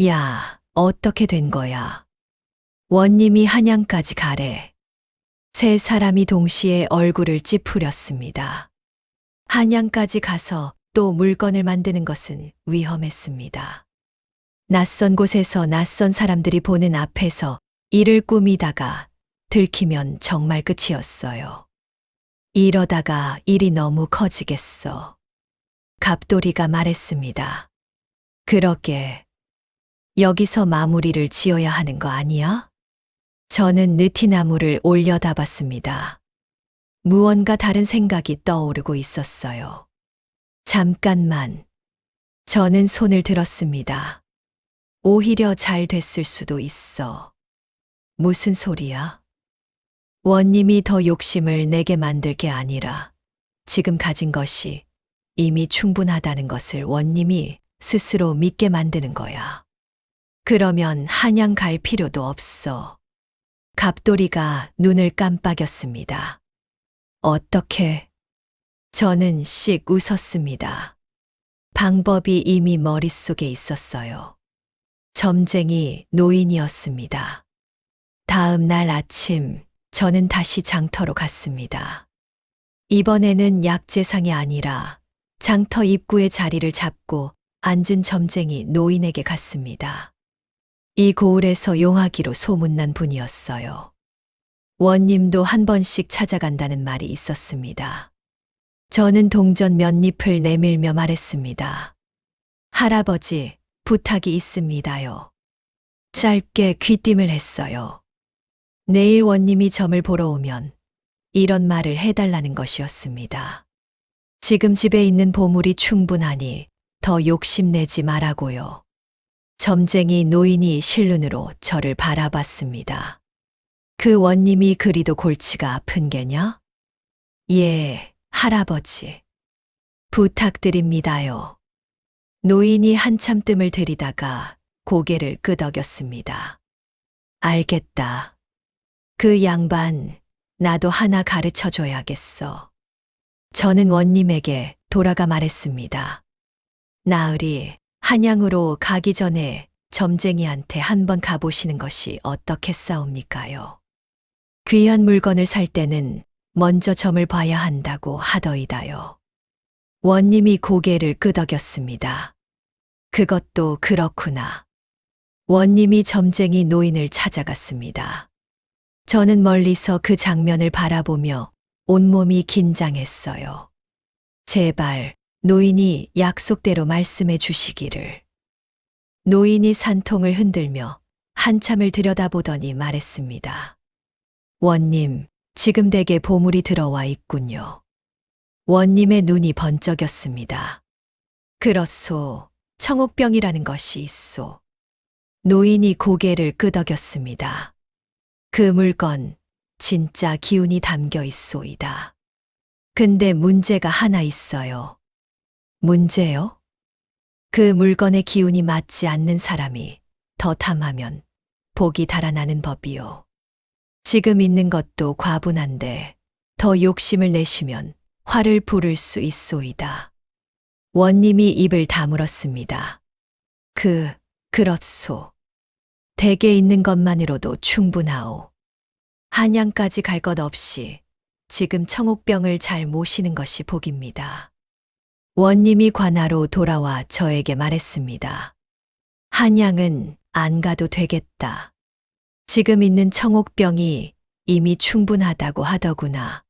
야, 어떻게 된 거야? 원님이 한양까지 가래. 세 사람이 동시에 얼굴을 찌푸렸습니다. 한양까지 가서 또 물건을 만드는 것은 위험했습니다. 낯선 곳에서 낯선 사람들이 보는 앞에서 일을 꾸미다가 들키면 정말 끝이었어요. 이러다가 일이 너무 커지겠어. 갑돌이가 말했습니다. 그러게. 여기서 마무리를 지어야 하는 거 아니야? 저는 느티나무를 올려다 봤습니다. 무언가 다른 생각이 떠오르고 있었어요. 잠깐만. 저는 손을 들었습니다. 오히려 잘 됐을 수도 있어. 무슨 소리야? 원님이 더 욕심을 내게 만들 게 아니라 지금 가진 것이 이미 충분하다는 것을 원님이 스스로 믿게 만드는 거야. 그러면 한양 갈 필요도 없어. 갑돌이가 눈을 깜빡였습니다. 어떻게? 저는 씩 웃었습니다. 방법이 이미 머릿속에 있었어요. 점쟁이 노인이었습니다. 다음 날 아침 저는 다시 장터로 갔습니다. 이번에는 약재상이 아니라 장터 입구에 자리를 잡고 앉은 점쟁이 노인에게 갔습니다. 이 고을에서 용하기로 소문난 분이었어요. 원님도 한 번씩 찾아간다는 말이 있었습니다. 저는 동전 몇 잎을 내밀며 말했습니다. 할아버지, 부탁이 있습니다요. 짧게 귀띔을 했어요. 내일 원님이 점을 보러 오면 이런 말을 해달라는 것이었습니다. 지금 집에 있는 보물이 충분하니 더 욕심내지 말라고요. 점쟁이 노인이 실눈으로 저를 바라봤습니다. 그 원님이 그리도 골치가 아픈 게냐? 예, 할아버지. 부탁드립니다요. 노인이 한참 뜸을 들이다가 고개를 끄덕였습니다. 알겠다. 그 양반, 나도 하나 가르쳐 줘야겠어. 저는 원님에게 돌아가 말했습니다. 나으리, 한양으로 가기 전에 점쟁이한테 한번 가보시는 것이 어떻겠사옵니까요? 귀한 물건을 살 때는 먼저 점을 봐야 한다고 하더이다요. 원님이 고개를 끄덕였습니다. 그것도 그렇구나. 원님이 점쟁이 노인을 찾아갔습니다. 저는 멀리서 그 장면을 바라보며 온몸이 긴장했어요. 제발 노인이 약속대로 말씀해 주시기를. 노인이 산통을 흔들며 한참을 들여다보더니 말했습니다. 원님, 지금 댁에 보물이 들어와 있군요. 원님의 눈이 번쩍였습니다. 그렇소, 청옥병이라는 것이 있소. 노인이 고개를 끄덕였습니다. 그 물건 진짜 기운이 담겨 있소이다. 근데 문제가 하나 있어요. 문제요? 그 물건의 기운이 맞지 않는 사람이 더 탐하면 복이 달아나는 법이요. 지금 있는 것도 과분한데 더 욕심을 내시면 화를 부를 수 있소이다. 원님이 입을 다물었습니다. 그렇소. 댁에 있는 것만으로도 충분하오. 한양까지 갈 것 없이 지금 청옥병을 잘 모시는 것이 복입니다. 원님이 관아로 돌아와 저에게 말했습니다. 한양은 안 가도 되겠다. 지금 있는 청옥병이 이미 충분하다고 하더구나.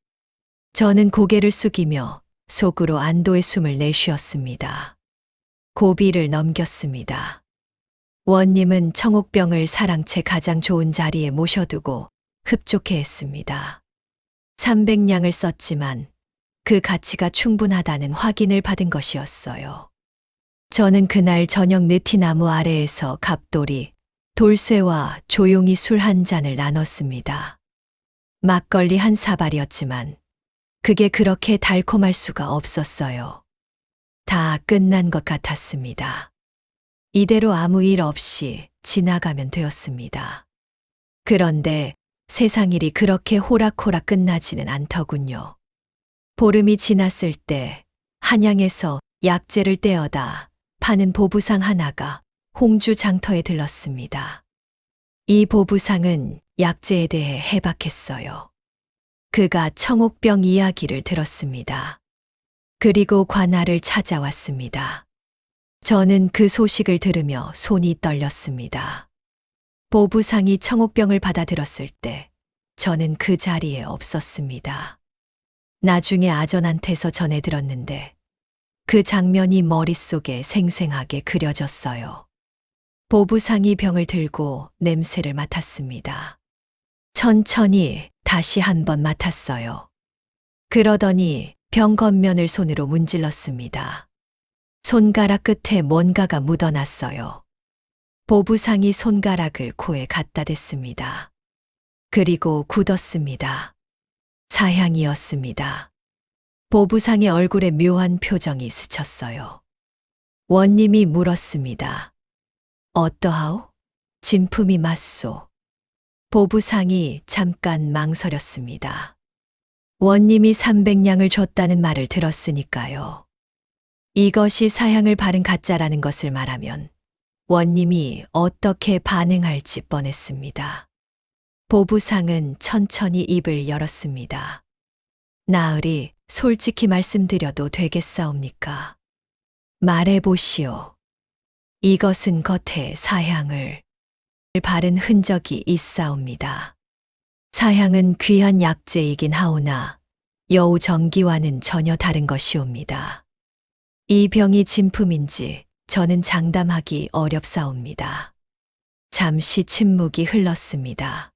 저는 고개를 숙이며 속으로 안도의 숨을 내쉬었습니다. 고비를 넘겼습니다. 원님은 청옥병을 사랑채 가장 좋은 자리에 모셔두고 흡족해 했습니다. 300냥을 썼지만 그 가치가 충분하다는 확인을 받은 것이었어요. 저는 그날 저녁 느티나무 아래에서 갑돌이, 돌쇠와 조용히 술 한 잔을 나눴습니다. 막걸리 한 사발이었지만 그게 그렇게 달콤할 수가 없었어요. 다 끝난 것 같았습니다. 이대로 아무 일 없이 지나가면 되었습니다. 그런데 세상 일이 그렇게 호락호락 끝나지는 않더군요. 보름이 지났을 때 한양에서 약재를 떼어다 파는 보부상 하나가 홍주 장터에 들렀습니다. 이 보부상은 약재에 대해 해박했어요. 그가 청옥병 이야기를 들었습니다. 그리고 관아를 찾아왔습니다. 저는 그 소식을 들으며 손이 떨렸습니다. 보부상이 청옥병을 받아들었을 때 저는 그 자리에 없었습니다. 나중에 아전한테서 전해 들었는데 그 장면이 머릿속에 생생하게 그려졌어요. 보부상이 병을 들고 냄새를 맡았습니다. 천천히 다시 한 번 맡았어요. 그러더니 병 겉면을 손으로 문질렀습니다. 손가락 끝에 뭔가가 묻어났어요. 보부상이 손가락을 코에 갖다 댔습니다. 그리고 굳었습니다. 사향이었습니다. 보부상의 얼굴에 묘한 표정이 스쳤어요. 원님이 물었습니다. 어떠하오? 진품이 맞소. 보부상이 잠깐 망설였습니다. 원님이 300냥을 줬다는 말을 들었으니까요. 이것이 사향을 바른 가짜라는 것을 말하면 원님이 어떻게 반응할지 뻔했습니다. 보부상은 천천히 입을 열었습니다. 나으리, 솔직히 말씀드려도 되겠사옵니까? 말해보시오. 이것은 겉에 사향을 바른 흔적이 있사옵니다. 사향은 귀한 약재이긴 하오나 여우 정기와는 전혀 다른 것이옵니다. 이 병이 진품인지 저는 장담하기 어렵사옵니다. 잠시 침묵이 흘렀습니다.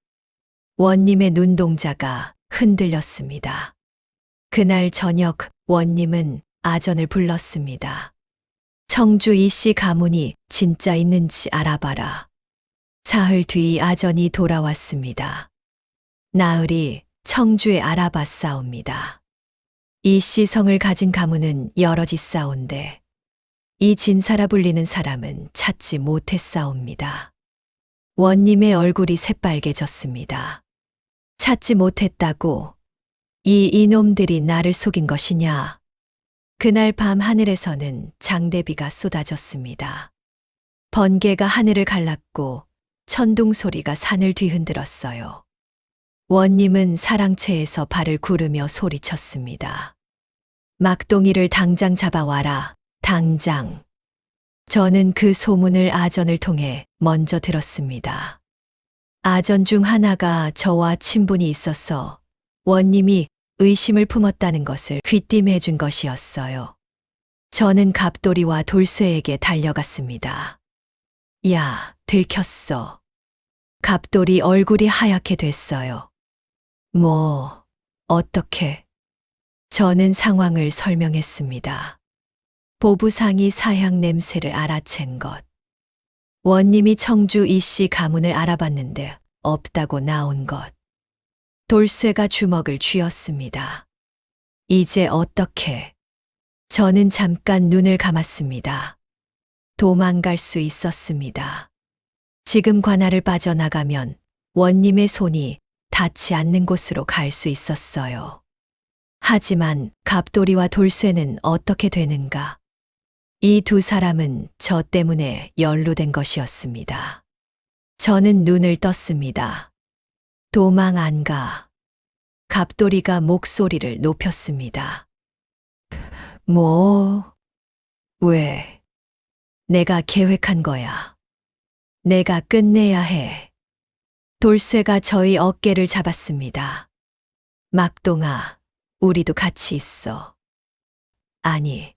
원님의 눈동자가 흔들렸습니다. 그날 저녁 원님은 아전을 불렀습니다. 청주 이씨 가문이 진짜 있는지 알아봐라. 사흘 뒤 아전이 돌아왔습니다. 나으리 청주에 알아봤사옵니다. 이씨 성을 가진 가문은 여럿 있사온데 이 진사라 불리는 사람은 찾지 못했사옵니다. 원님의 얼굴이 새빨개졌습니다. 찾지 못했다고? 이 이놈들이 나를 속인 것이냐? 그날 밤 하늘에서는 장대비가 쏟아졌습니다. 번개가 하늘을 갈랐고 천둥 소리가 산을 뒤흔들었어요. 원님은 사랑채에서 발을 구르며 소리쳤습니다. 막동이를 당장 잡아와라, 당장. 저는 그 소문을 아전을 통해 먼저 들었습니다. 아전 중 하나가 저와 친분이 있어서 원님이 의심을 품었다는 것을 귀띔해 준 것이었어요. 저는 갑돌이와 돌쇠에게 달려갔습니다. 야, 들켰어. 갑돌이 얼굴이 하얗게 됐어요. 뭐, 어떻게? 저는 상황을 설명했습니다. 보부상이 사향 냄새를 알아챈 것. 원님이 청주 이씨 가문을 알아봤는데 없다고 나온 것. 돌쇠가 주먹을 쥐었습니다. 이제 어떻게? 저는 잠깐 눈을 감았습니다. 도망갈 수 있었습니다. 지금 관아를 빠져나가면 원님의 손이 닿지 않는 곳으로 갈 수 있었어요. 하지만 갑돌이와 돌쇠는 어떻게 되는가? 이 두 사람은 저 때문에 연루된 것이었습니다. 저는 눈을 떴습니다. 도망 안 가. 갑돌이가 목소리를 높였습니다. 뭐? 왜? 내가 계획한 거야. 내가 끝내야 해. 돌쇠가 저희 어깨를 잡았습니다. 막동아, 우리도 같이 있어. 아니,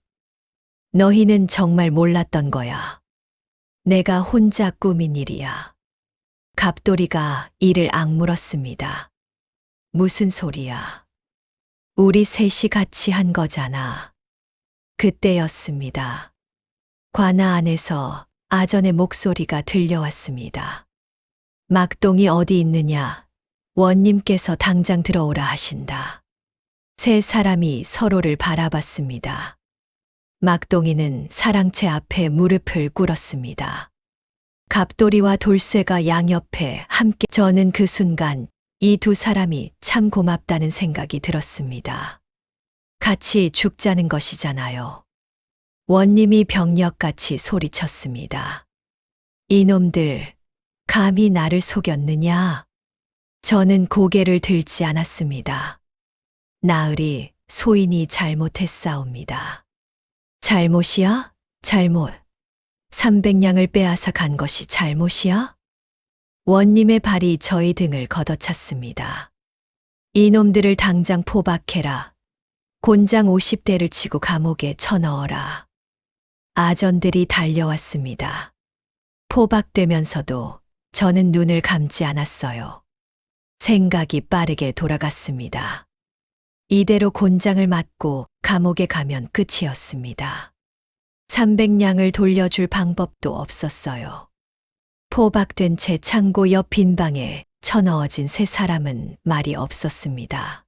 너희는 정말 몰랐던 거야. 내가 혼자 꾸민 일이야. 갑돌이가 이를 악물었습니다. 무슨 소리야? 우리 셋이 같이 한 거잖아. 그때였습니다. 관아 안에서 아전의 목소리가 들려왔습니다. 막동이 어디 있느냐? 원님께서 당장 들어오라 하신다. 세 사람이 서로를 바라봤습니다. 막동이는 사랑채 앞에 무릎을 꿇었습니다. 갑돌이와 돌쇠가 양옆에 함께 저는 그 순간 이 두 사람이 참 고맙다는 생각이 들었습니다. 같이 죽자는 것이잖아요. 원님이 병력같이 소리쳤습니다. 이놈들, 감히 나를 속였느냐? 저는 고개를 들지 않았습니다. 나으리, 소인이 잘못했사옵니다. 잘못이야? 잘못. 300냥을 빼앗아 간 것이 잘못이야? 원님의 발이 저희 등을 걷어찼습니다. 이놈들을 당장 포박해라. 곤장 50대를 치고 감옥에 쳐넣어라. 아전들이 달려왔습니다. 포박되면서도 저는 눈을 감지 않았어요. 생각이 빠르게 돌아갔습니다. 이대로 곤장을 맞고 감옥에 가면 끝이었습니다. 300냥을 돌려줄 방법도 없었어요. 포박된 채 창고 옆 빈방에 쳐넣어진 세 사람은 말이 없었습니다.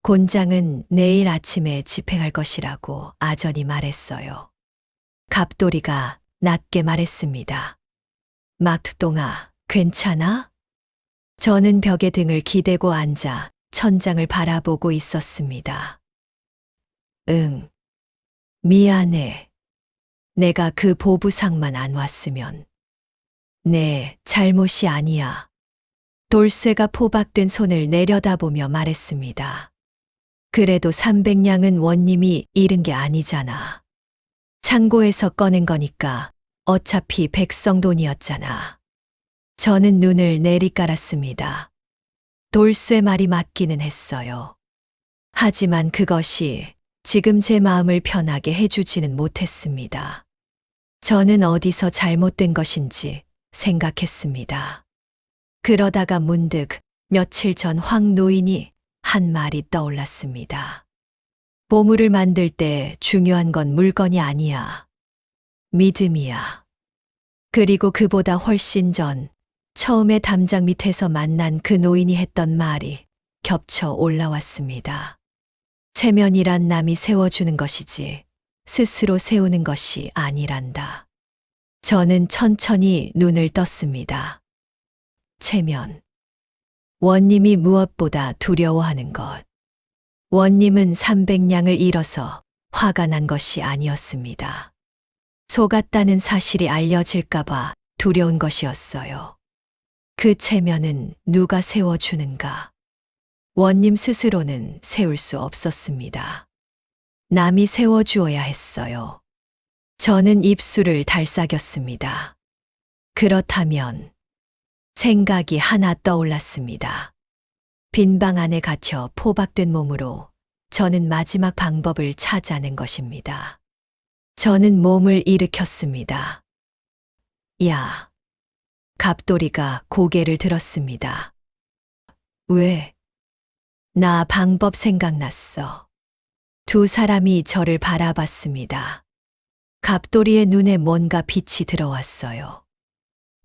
곤장은 내일 아침에 집행할 것이라고 아전이 말했어요. 갑돌이가 낮게 말했습니다. 막두동아, 괜찮아? 저는 벽에 등을 기대고 앉아 천장을 바라보고 있었습니다. 응. 미안해. 내가 그 보부상만 안 왔으면. 네, 잘못이 아니야. 돌쇠가 포박된 손을 내려다보며 말했습니다. 그래도 300냥은 원님이 잃은 게 아니잖아. 창고에서 꺼낸 거니까 어차피 백성 돈이었잖아. 저는 눈을 내리깔았습니다. 돌쇠 말이 맞기는 했어요. 하지만 그것이 지금 제 마음을 편하게 해주지는 못했습니다. 저는 어디서 잘못된 것인지 생각했습니다. 그러다가 문득 며칠 전 황 노인이 한 말이 떠올랐습니다. 보물을 만들 때 중요한 건 물건이 아니야. 믿음이야. 그리고 그보다 훨씬 전 처음에 담장 밑에서 만난 그 노인이 했던 말이 겹쳐 올라왔습니다. 체면이란 남이 세워주는 것이지 스스로 세우는 것이 아니란다. 저는 천천히 눈을 떴습니다. 체면. 원님이 무엇보다 두려워하는 것. 원님은 300냥을 잃어서 화가 난 것이 아니었습니다. 속았다는 사실이 알려질까봐 두려운 것이었어요. 그 체면은 누가 세워주는가? 원님 스스로는 세울 수 없었습니다. 남이 세워주어야 했어요. 저는 입술을 달싹였습니다. 그렇다면 생각이 하나 떠올랐습니다. 빈방 안에 갇혀 포박된 몸으로 저는 마지막 방법을 찾아낸 것입니다. 저는 몸을 일으켰습니다. 야! 갑돌이가 고개를 들었습니다. 왜? 나 방법 생각났어. 두 사람이 저를 바라봤습니다. 갑돌이의 눈에 뭔가 빛이 들어왔어요.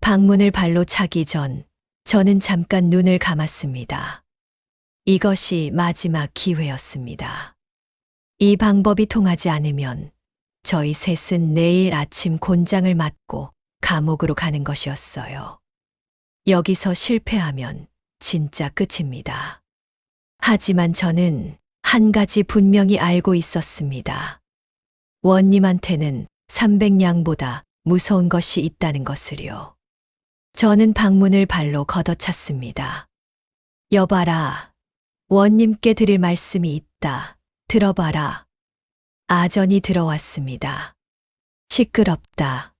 방문을 발로 차기 전 저는 잠깐 눈을 감았습니다. 이것이 마지막 기회였습니다. 이 방법이 통하지 않으면 저희 셋은 내일 아침 곤장을 맞고 감옥으로 가는 것이었어요. 여기서 실패하면 진짜 끝입니다. 하지만 저는 한 가지 분명히 알고 있었습니다. 원님한테는 300냥보다 무서운 것이 있다는 것을요. 저는 방문을 발로 걷어찼습니다. 여봐라. 원님께 드릴 말씀이 있다. 들어봐라. 아전이 들어왔습니다. 시끄럽다.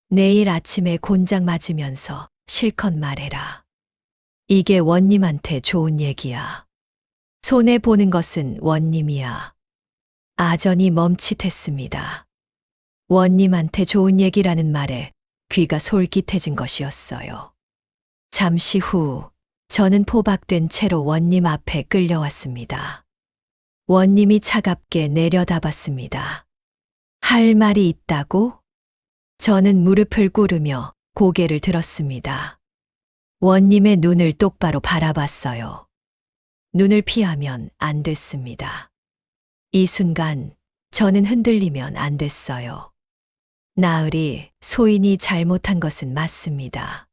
내일 아침에 곤장 맞으면서 실컷 말해라. 이게 원님한테 좋은 얘기야. 손해보는 것은 원님이야. 아전이 멈칫했습니다. 원님한테 좋은 얘기라는 말에 귀가 솔깃해진 것이었어요. 잠시 후 저는 포박된 채로 원님 앞에 끌려왔습니다. 원님이 차갑게 내려다봤습니다. 할 말이 있다고? 저는 무릎을 꿇으며 고개를 들었습니다. 원님의 눈을 똑바로 바라봤어요. 눈을 피하면 안 됐습니다. 이 순간 저는 흔들리면 안 됐어요. 나으리, 소인이 잘못한 것은 맞습니다.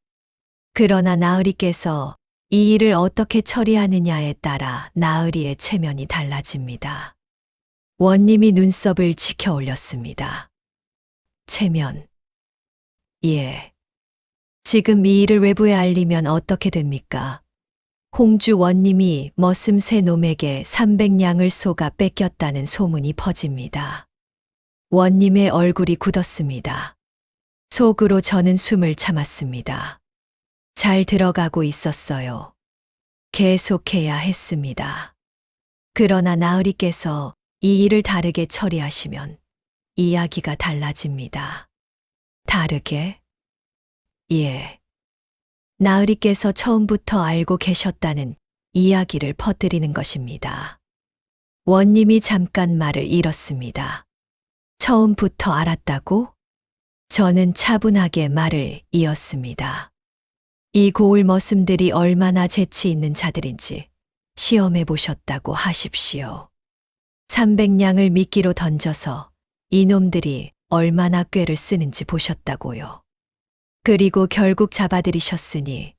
그러나 나으리께서 이 일을 어떻게 처리하느냐에 따라 나으리의 체면이 달라집니다. 원님이 눈썹을 치켜 올렸습니다. 체면. 예. 지금 이 일을 외부에 알리면 어떻게 됩니까? 홍주 원님이 머슴 세 놈에게 300냥을 쏘가 뺏겼다는 소문이 퍼집니다. 원님의 얼굴이 굳었습니다. 속으로 저는 숨을 참았습니다. 잘 들어가고 있었어요. 계속해야 했습니다. 그러나 나으리께서 이 일을 다르게 처리하시면 이야기가 달라집니다. 다르게? 예. 나으리께서 처음부터 알고 계셨다는 이야기를 퍼뜨리는 것입니다. 원님이 잠깐 말을 잃었습니다. 처음부터 알았다고? 저는 차분하게 말을 이었습니다. 이 고을 머슴들이 얼마나 재치 있는 자들인지 시험해 보셨다고 하십시오. 300냥을 미끼로 던져서 이놈들이 얼마나 꾀를 쓰는지 보셨다고요. 그리고 결국 잡아들이셨으니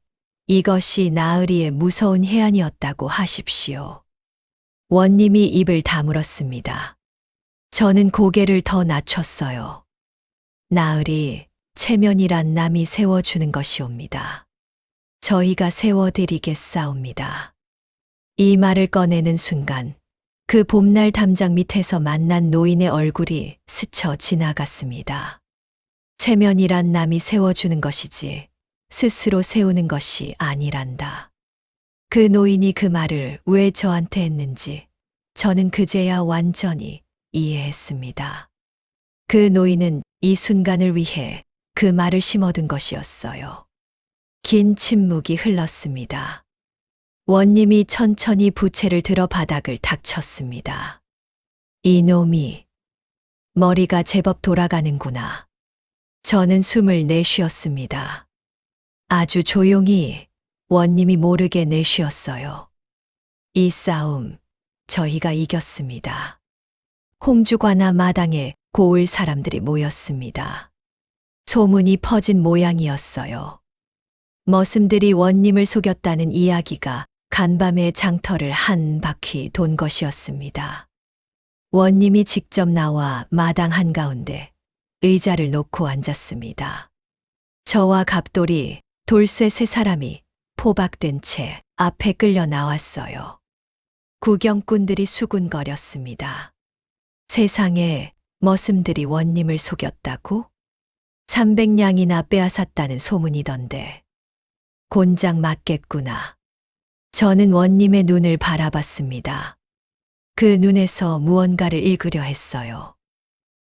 이것이 나으리의 무서운 해안이었다고 하십시오. 원님이 입을 다물었습니다. 저는 고개를 더 낮췄어요. 나으리, 체면이란 남이 세워주는 것이옵니다. 저희가 세워드리겠사옵니다. 이 말을 꺼내는 순간 그 봄날 담장 밑에서 만난 노인의 얼굴이 스쳐 지나갔습니다. 체면이란 남이 세워주는 것이지 스스로 세우는 것이 아니란다. 그 노인이 그 말을 왜 저한테 했는지 저는 그제야 완전히 이해했습니다. 그 노인은 이 순간을 위해 그 말을 심어둔 것이었어요. 긴 침묵이 흘렀습니다. 원님이 천천히 부채를 들어 바닥을 탁 쳤습니다. 이놈이 머리가 제법 돌아가는구나. 저는 숨을 내쉬었습니다. 아주 조용히 원님이 모르게 내쉬었어요. 이 싸움 저희가 이겼습니다. 홍주관아 마당에 고을 사람들이 모였습니다. 소문이 퍼진 모양이었어요. 머슴들이 원님을 속였다는 이야기가 간밤에 장터를 한 바퀴 돈 것이었습니다. 원님이 직접 나와 마당 한가운데 의자를 놓고 앉았습니다. 저와 갑돌이 돌쇠 세 사람이 포박된 채 앞에 끌려 나왔어요. 구경꾼들이 수군거렸습니다. 세상에 머슴들이 원님을 속였다고? 300냥이나 빼앗았다는 소문이던데. 곤장 맞겠구나. 저는 원님의 눈을 바라봤습니다. 그 눈에서 무언가를 읽으려 했어요.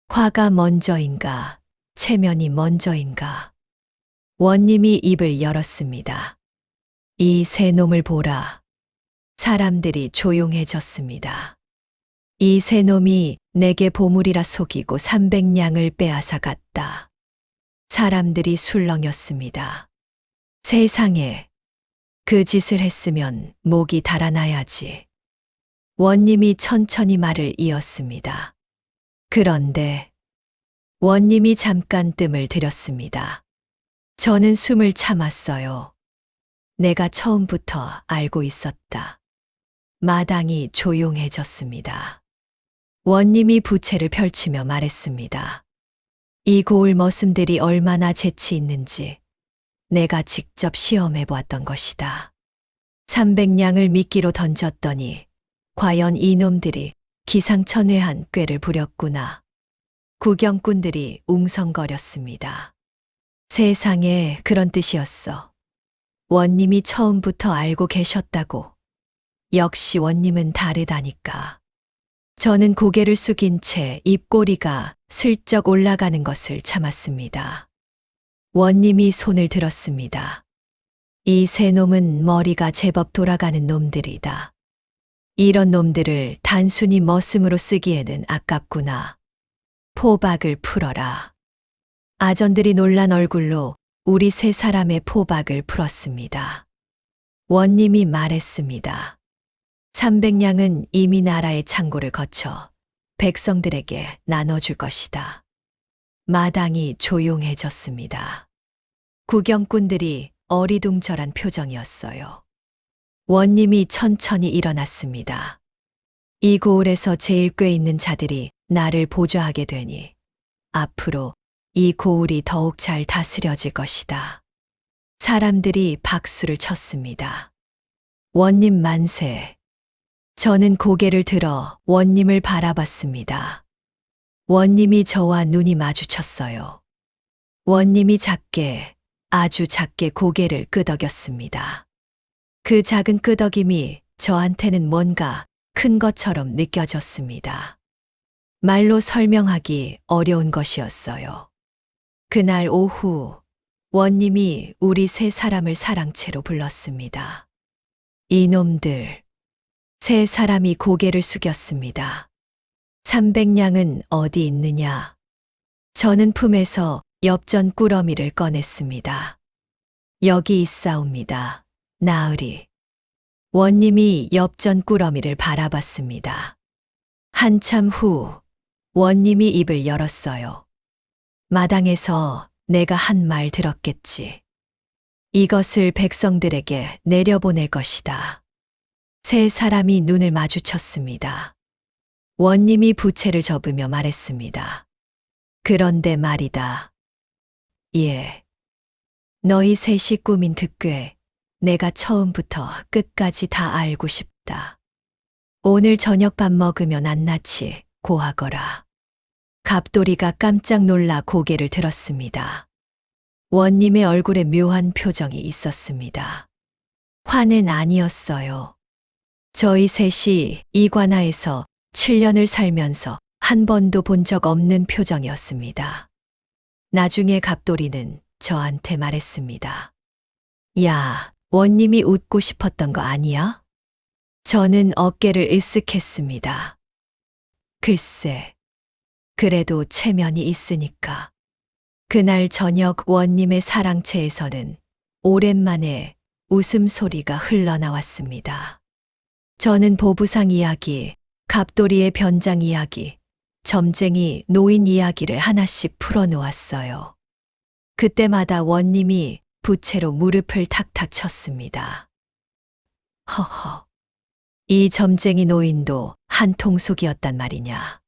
화가 먼저인가, 체면이 먼저인가. 원님이 입을 열었습니다. 이 세 놈을 보라. 사람들이 조용해졌습니다. 이 세 놈이 내게 보물이라 속이고 300냥을 빼앗아 갔다. 사람들이 술렁였습니다. 세상에, 그 짓을 했으면 목이 달아나야지. 원님이 천천히 말을 이었습니다. 그런데 원님이 잠깐 뜸을 들였습니다. 저는 숨을 참았어요. 내가 처음부터 알고 있었다. 마당이 조용해졌습니다. 원님이 부채를 펼치며 말했습니다. 이 고을 머슴들이 얼마나 재치 있는지 내가 직접 시험해 보았던 것이다. 300냥을 미끼로 던졌더니 과연 이놈들이 기상천외한 꾀를 부렸구나. 구경꾼들이 웅성거렸습니다. 세상에, 그런 뜻이었어. 원님이 처음부터 알고 계셨다고. 역시 원님은 다르다니까. 저는 고개를 숙인 채 입꼬리가 슬쩍 올라가는 것을 참았습니다. 원님이 손을 들었습니다. 이 세 놈은 머리가 제법 돌아가는 놈들이다. 이런 놈들을 단순히 머슴으로 쓰기에는 아깝구나. 포박을 풀어라. 아전들이 놀란 얼굴로 우리 세 사람의 포박을 풀었습니다. 원님이 말했습니다. 300냥은 이미 나라의 창고를 거쳐 백성들에게 나눠줄 것이다. 마당이 조용해졌습니다. 구경꾼들이 어리둥절한 표정이었어요. 원님이 천천히 일어났습니다. 이 고을에서 제일 꽤 있는 자들이 나를 보좌하게 되니 앞으로 이 고을이 더욱 잘 다스려질 것이다. 사람들이 박수를 쳤습니다. 원님 만세. 저는 고개를 들어 원님을 바라봤습니다. 원님이 저와 눈이 마주쳤어요. 원님이 작게, 아주 작게 고개를 끄덕였습니다. 그 작은 끄덕임이 저한테는 뭔가 큰 것처럼 느껴졌습니다. 말로 설명하기 어려운 것이었어요. 그날 오후, 원님이 우리 세 사람을 사랑채로 불렀습니다. 이놈들. 세 사람이 고개를 숙였습니다. 300냥은 어디 있느냐? 저는 품에서 엽전 꾸러미를 꺼냈습니다. 여기 있사옵니다. 나으리. 원님이 엽전 꾸러미를 바라봤습니다. 한참 후 원님이 입을 열었어요. 마당에서 내가 한 말 들었겠지. 이것을 백성들에게 내려보낼 것이다. 세 사람이 눈을 마주쳤습니다. 원님이 부채를 접으며 말했습니다. 그런데 말이다. 예. 너희 셋이 꾸민 득괴, 내가 처음부터 끝까지 다 알고 싶다. 오늘 저녁 밥 먹으며 낱낱이 고하거라. 갑돌이가 깜짝 놀라 고개를 들었습니다. 원님의 얼굴에 묘한 표정이 있었습니다. 화는 아니었어요. 저희 셋이 이 관아에서 7년을 살면서 한 번도 본 적 없는 표정이었습니다. 나중에 갑돌이는 저한테 말했습니다. 야, 원님이 웃고 싶었던 거 아니야? 저는 어깨를 으쓱했습니다. 글쎄, 그래도 체면이 있으니까. 그날 저녁 원님의 사랑채에서는 오랜만에 웃음소리가 흘러나왔습니다. 저는 보부상 이야기, 갑돌이의 변장 이야기, 점쟁이 노인 이야기를 하나씩 풀어놓았어요. 그때마다 원님이 부채로 무릎을 탁탁 쳤습니다. 허허, 이 점쟁이 노인도 한통속이었단 말이냐.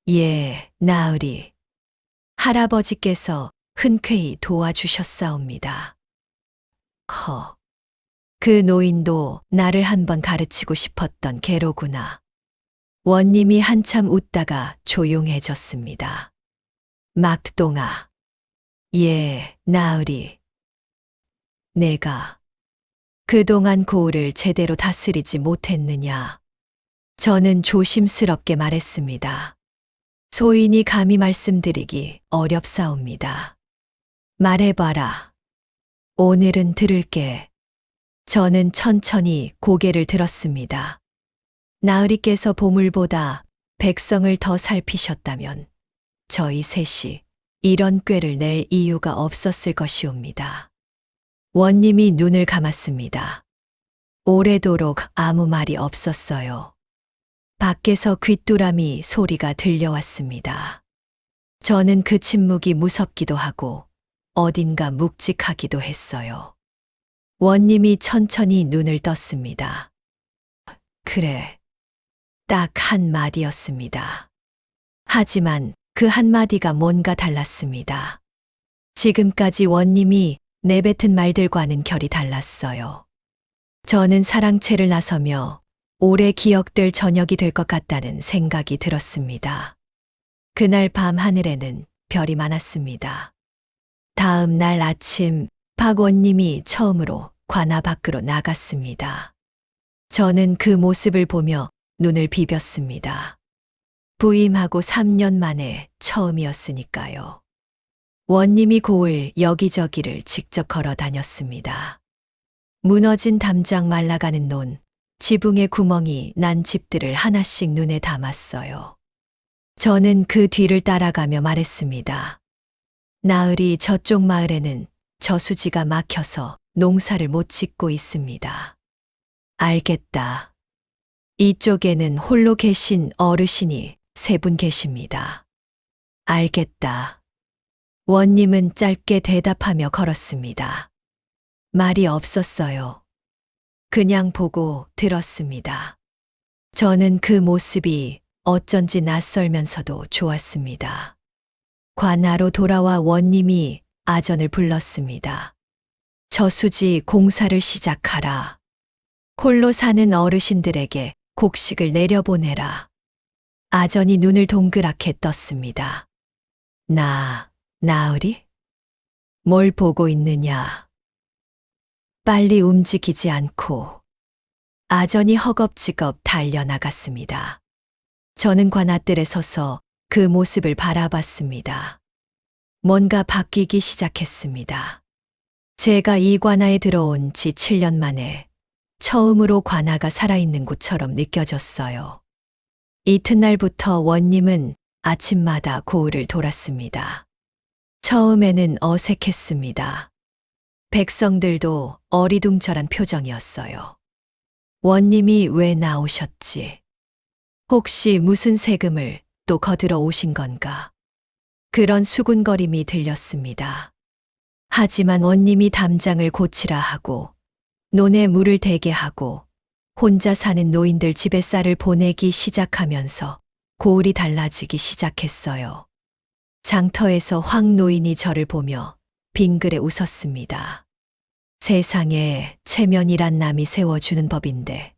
예, 나으리. 할아버지께서 흔쾌히 도와주셨사옵니다. 그 노인도 나를 한번 가르치고 싶었던 개로구나. 원님이 한참 웃다가 조용해졌습니다. 막동아. 예, 나으리. 내가 그동안 고을을 제대로 다스리지 못했느냐. 저는 조심스럽게 말했습니다. 소인이 감히 말씀드리기 어렵사옵니다. 말해봐라. 오늘은 들을게. 저는 천천히 고개를 들었습니다. 나으리께서 보물보다 백성을 더 살피셨다면 저희 셋이 이런 꾀를 낼 이유가 없었을 것이옵니다. 원님이 눈을 감았습니다. 오래도록 아무 말이 없었어요. 밖에서 귀뚜라미 소리가 들려왔습니다. 저는 그 침묵이 무섭기도 하고 어딘가 묵직하기도 했어요. 원님이 천천히 눈을 떴습니다. 그래. 딱 한마디였습니다. 하지만 그 한마디가 뭔가 달랐습니다. 지금까지 원님이 내뱉은 말들과는 결이 달랐어요. 저는 사랑채를 나서며 오래 기억될 저녁이 될 것 같다는 생각이 들었습니다. 그날 밤 하늘에는 별이 많았습니다. 다음 날 아침 박 원님이 처음으로 관아 밖으로 나갔습니다. 저는 그 모습을 보며 눈을 비볐습니다. 부임하고 3년 만에 처음이었으니까요. 원님이 고을 여기저기를 직접 걸어 다녔습니다. 무너진 담장 말라가는 논, 지붕에 구멍이 난 집들을 하나씩 눈에 담았어요. 저는 그 뒤를 따라가며 말했습니다. 나으리 저쪽 마을에는 저수지가 막혀서 농사를 못 짓고 있습니다. 알겠다. 이쪽에는 홀로 계신 어르신이 세 분 계십니다. 알겠다. 원님은 짧게 대답하며 걸었습니다. 말이 없었어요. 그냥 보고 들었습니다. 저는 그 모습이 어쩐지 낯설면서도 좋았습니다. 관하로 돌아와 원님이 아전을 불렀습니다. 저수지 공사를 시작하라. 홀로 사는 어르신들에게 곡식을 내려보내라. 아전이 눈을 동그랗게 떴습니다. 나으리? 뭘 보고 있느냐? 빨리 움직이지 않고 아전이 허겁지겁 달려나갔습니다. 저는 관아뜰에 서서 그 모습을 바라봤습니다. 뭔가 바뀌기 시작했습니다. 제가 이 관아에 들어온 지 7년 만에 처음으로 관아가 살아있는 곳처럼 느껴졌어요. 이튿날부터 원님은 아침마다 고을을 돌았습니다. 처음에는 어색했습니다. 백성들도 어리둥절한 표정이었어요. 원님이 왜 나오셨지? 혹시 무슨 세금을 또 거들어 오신 건가? 그런 수군거림이 들렸습니다. 하지만 원님이 담장을 고치라 하고 논에 물을 대게 하고 혼자 사는 노인들 집에 쌀을 보내기 시작하면서 고을이 달라지기 시작했어요. 장터에서 황 노인이 저를 보며 빙그레 웃었습니다. 세상에 체면이란 남이 세워주는 법인데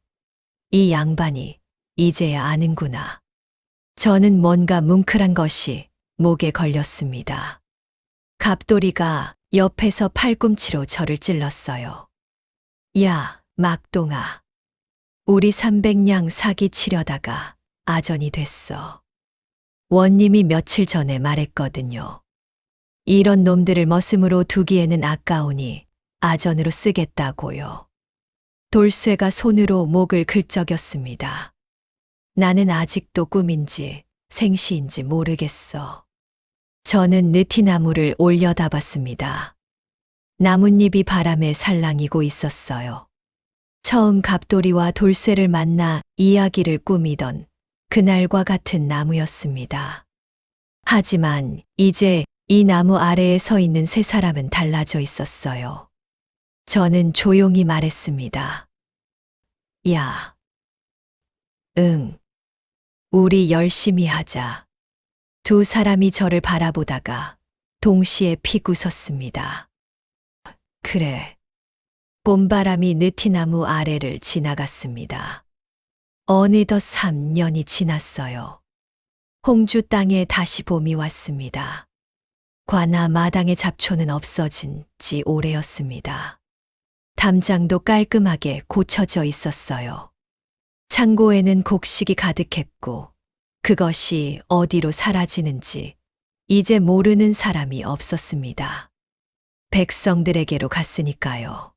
이 양반이 이제야 아는구나. 저는 뭔가 뭉클한 것이 목에 걸렸습니다. 갑돌이가 옆에서 팔꿈치로 저를 찔렀어요. 야, 막동아. 우리 300냥 사기 치려다가 아전이 됐어. 원님이 며칠 전에 말했거든요. 이런 놈들을 머슴으로 두기에는 아까우니 아전으로 쓰겠다고요. 돌쇠가 손으로 목을 긁적였습니다. 나는 아직도 꿈인지 생시인지 모르겠어. 저는 느티나무를 올려다봤습니다. 나뭇잎이 바람에 살랑이고 있었어요. 처음 갑돌이와 돌쇠를 만나 이야기를 꾸미던 그날과 같은 나무였습니다. 하지만 이제 이 나무 아래에 서 있는 세 사람은 달라져 있었어요. 저는 조용히 말했습니다. 야. 응. 우리 열심히 하자. 두 사람이 저를 바라보다가 동시에 픽 웃었습니다. 그래. 봄바람이 느티나무 아래를 지나갔습니다. 어느덧 3년이 지났어요. 홍주 땅에 다시 봄이 왔습니다. 관아 마당의 잡초는 없어진 지 오래였습니다. 담장도 깔끔하게 고쳐져 있었어요. 창고에는 곡식이 가득했고 그것이 어디로 사라지는지 이제 모르는 사람이 없었습니다. 백성들에게로 갔으니까요.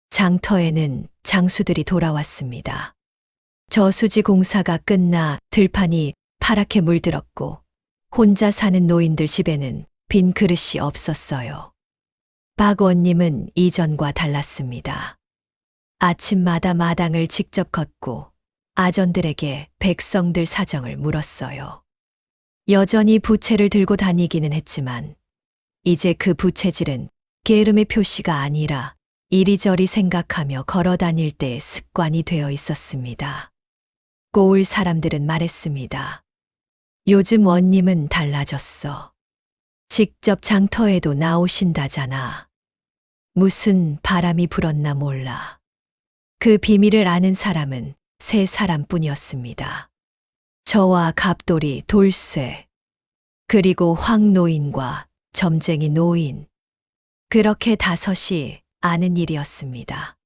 장터에는 장수들이 돌아왔습니다. 저수지 공사가 끝나 들판이 파랗게 물들었고 혼자 사는 노인들 집에는 빈 그릇이 없었어요. 박 원님은 이전과 달랐습니다. 아침마다 마당을 직접 걷고 아전들에게 백성들 사정을 물었어요. 여전히 부채를 들고 다니기는 했지만 이제 그 부채질은 게으름의 표시가 아니라 이리저리 생각하며 걸어 다닐 때의 습관이 되어 있었습니다. 고을 사람들은 말했습니다. 요즘 원님은 달라졌어. 직접 장터에도 나오신다잖아. 무슨 바람이 불었나 몰라. 그 비밀을 아는 사람은 세 사람뿐이었습니다. 저와 갑돌이 돌쇠, 그리고 황노인과 점쟁이 노인. 그렇게 다섯이 아는 일이었습니다.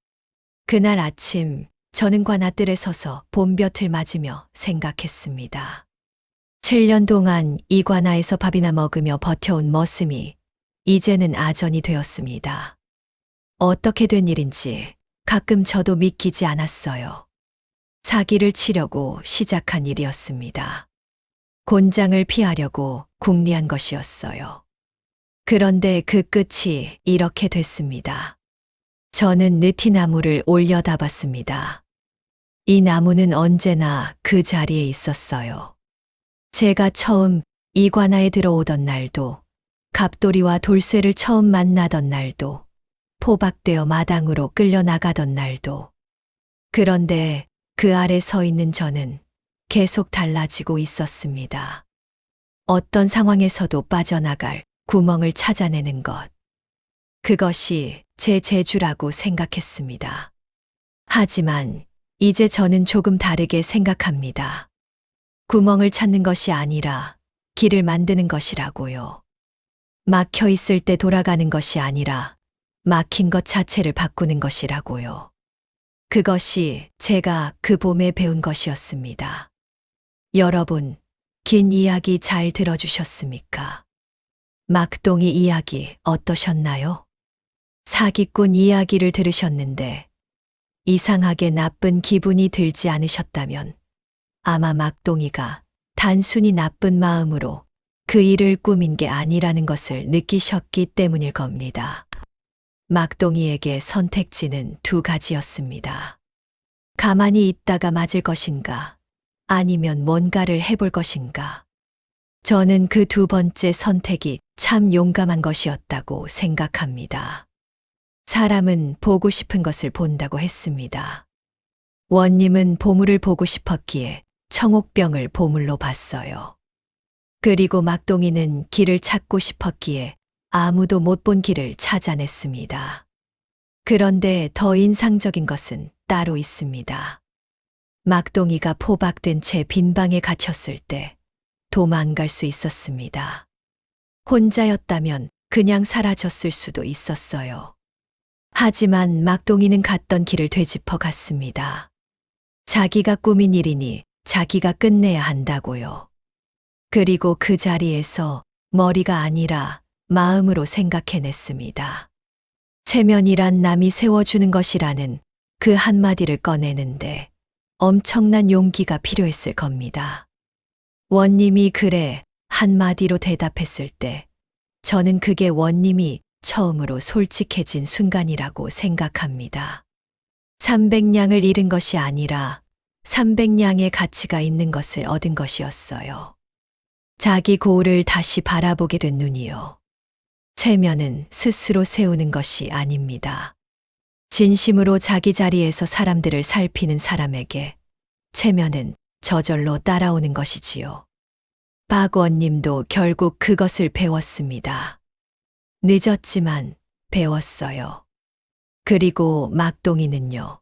그날 아침 저는 관아뜰에 서서 봄볕을 맞으며 생각했습니다. 7년 동안 이 관아에서 밥이나 먹으며 버텨온 머슴이 이제는 아전이 되었습니다. 어떻게 된 일인지 가끔 저도 믿기지 않았어요. 사기를 치려고 시작한 일이었습니다. 곤장을 피하려고 궁리한 것이었어요. 그런데 그 끝이 이렇게 됐습니다. 저는 느티나무를 올려다봤습니다. 이 나무는 언제나 그 자리에 있었어요. 제가 처음 이관아에 들어오던 날도, 갑돌이와 돌쇠를 처음 만나던 날도, 포박되어 마당으로 끌려나가던 날도. 그런데 그 아래 서 있는 저는 계속 달라지고 있었습니다. 어떤 상황에서도 빠져나갈 구멍을 찾아내는 것. 그것이 제 재주라고 생각했습니다. 하지만 이제 저는 조금 다르게 생각합니다. 구멍을 찾는 것이 아니라 길을 만드는 것이라고요. 막혀 있을 때 돌아가는 것이 아니라 막힌 것 자체를 바꾸는 것이라고요. 그것이 제가 그 봄에 배운 것이었습니다. 여러분, 긴 이야기 잘 들어주셨습니까? 막동이 이야기 어떠셨나요? 사기꾼 이야기를 들으셨는데 이상하게 나쁜 기분이 들지 않으셨다면 아마 막동이가 단순히 나쁜 마음으로 그 일을 꾸민 게 아니라는 것을 느끼셨기 때문일 겁니다. 막동이에게 선택지는 두 가지였습니다. 가만히 있다가 맞을 것인가, 아니면 뭔가를 해볼 것인가. 저는 그 두 번째 선택이 참 용감한 것이었다고 생각합니다. 사람은 보고 싶은 것을 본다고 했습니다. 원님은 보물을 보고 싶었기에 청옥병을 보물로 봤어요. 그리고 막동이는 길을 찾고 싶었기에 아무도 못 본 길을 찾아냈습니다. 그런데 더 인상적인 것은 따로 있습니다. 막동이가 포박된 채 빈방에 갇혔을 때 도망갈 수 있었습니다. 혼자였다면 그냥 사라졌을 수도 있었어요. 하지만 막동이는 갔던 길을 되짚어 갔습니다. 자기가 꾸민 일이니 자기가 끝내야 한다고요. 그리고 그 자리에서 머리가 아니라 마음으로 생각해냈습니다. 체면이란 남이 세워주는 것이라는 그 한마디를 꺼내는데 엄청난 용기가 필요했을 겁니다. 원님이 그래 한마디로 대답했을 때 저는 그게 원님이 처음으로 솔직해진 순간이라고 생각합니다. 300냥을 잃은 것이 아니라 300냥의 가치가 있는 것을 얻은 것이었어요. 자기 고을을 다시 바라보게 된 눈이요. 체면은 스스로 세우는 것이 아닙니다. 진심으로 자기 자리에서 사람들을 살피는 사람에게 체면은 저절로 따라오는 것이지요. 박원님도 결국 그것을 배웠습니다. 늦었지만 배웠어요. 그리고 막동이는요.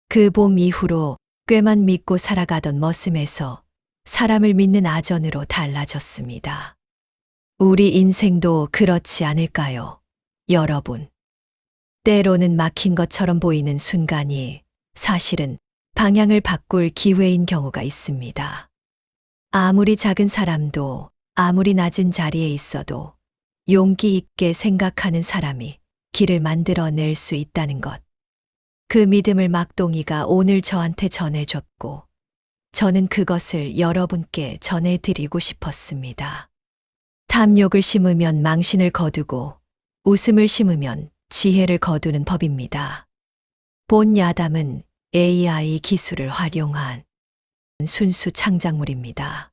그 봄 이후로 꽤만 믿고 살아가던 머슴에서 사람을 믿는 아전으로 달라졌습니다. 우리 인생도 그렇지 않을까요, 여러분? 때로는 막힌 것처럼 보이는 순간이 사실은 방향을 바꿀 기회인 경우가 있습니다. 아무리 작은 사람도 아무리 낮은 자리에 있어도 용기 있게 생각하는 사람이 길을 만들어낼 수 있다는 것. 그 믿음을 막동이가 오늘 저한테 전해줬고, 저는 그것을 여러분께 전해드리고 싶었습니다. 탐욕을 심으면 망신을 거두고, 웃음을 심으면 지혜를 거두는 법입니다. 본 야담은 AI 기술을 활용한 순수 창작물입니다.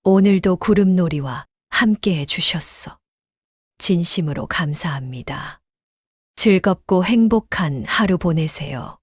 오늘도 구름놀이와 함께 해주셨어. 진심으로 감사합니다. 즐겁고 행복한 하루 보내세요.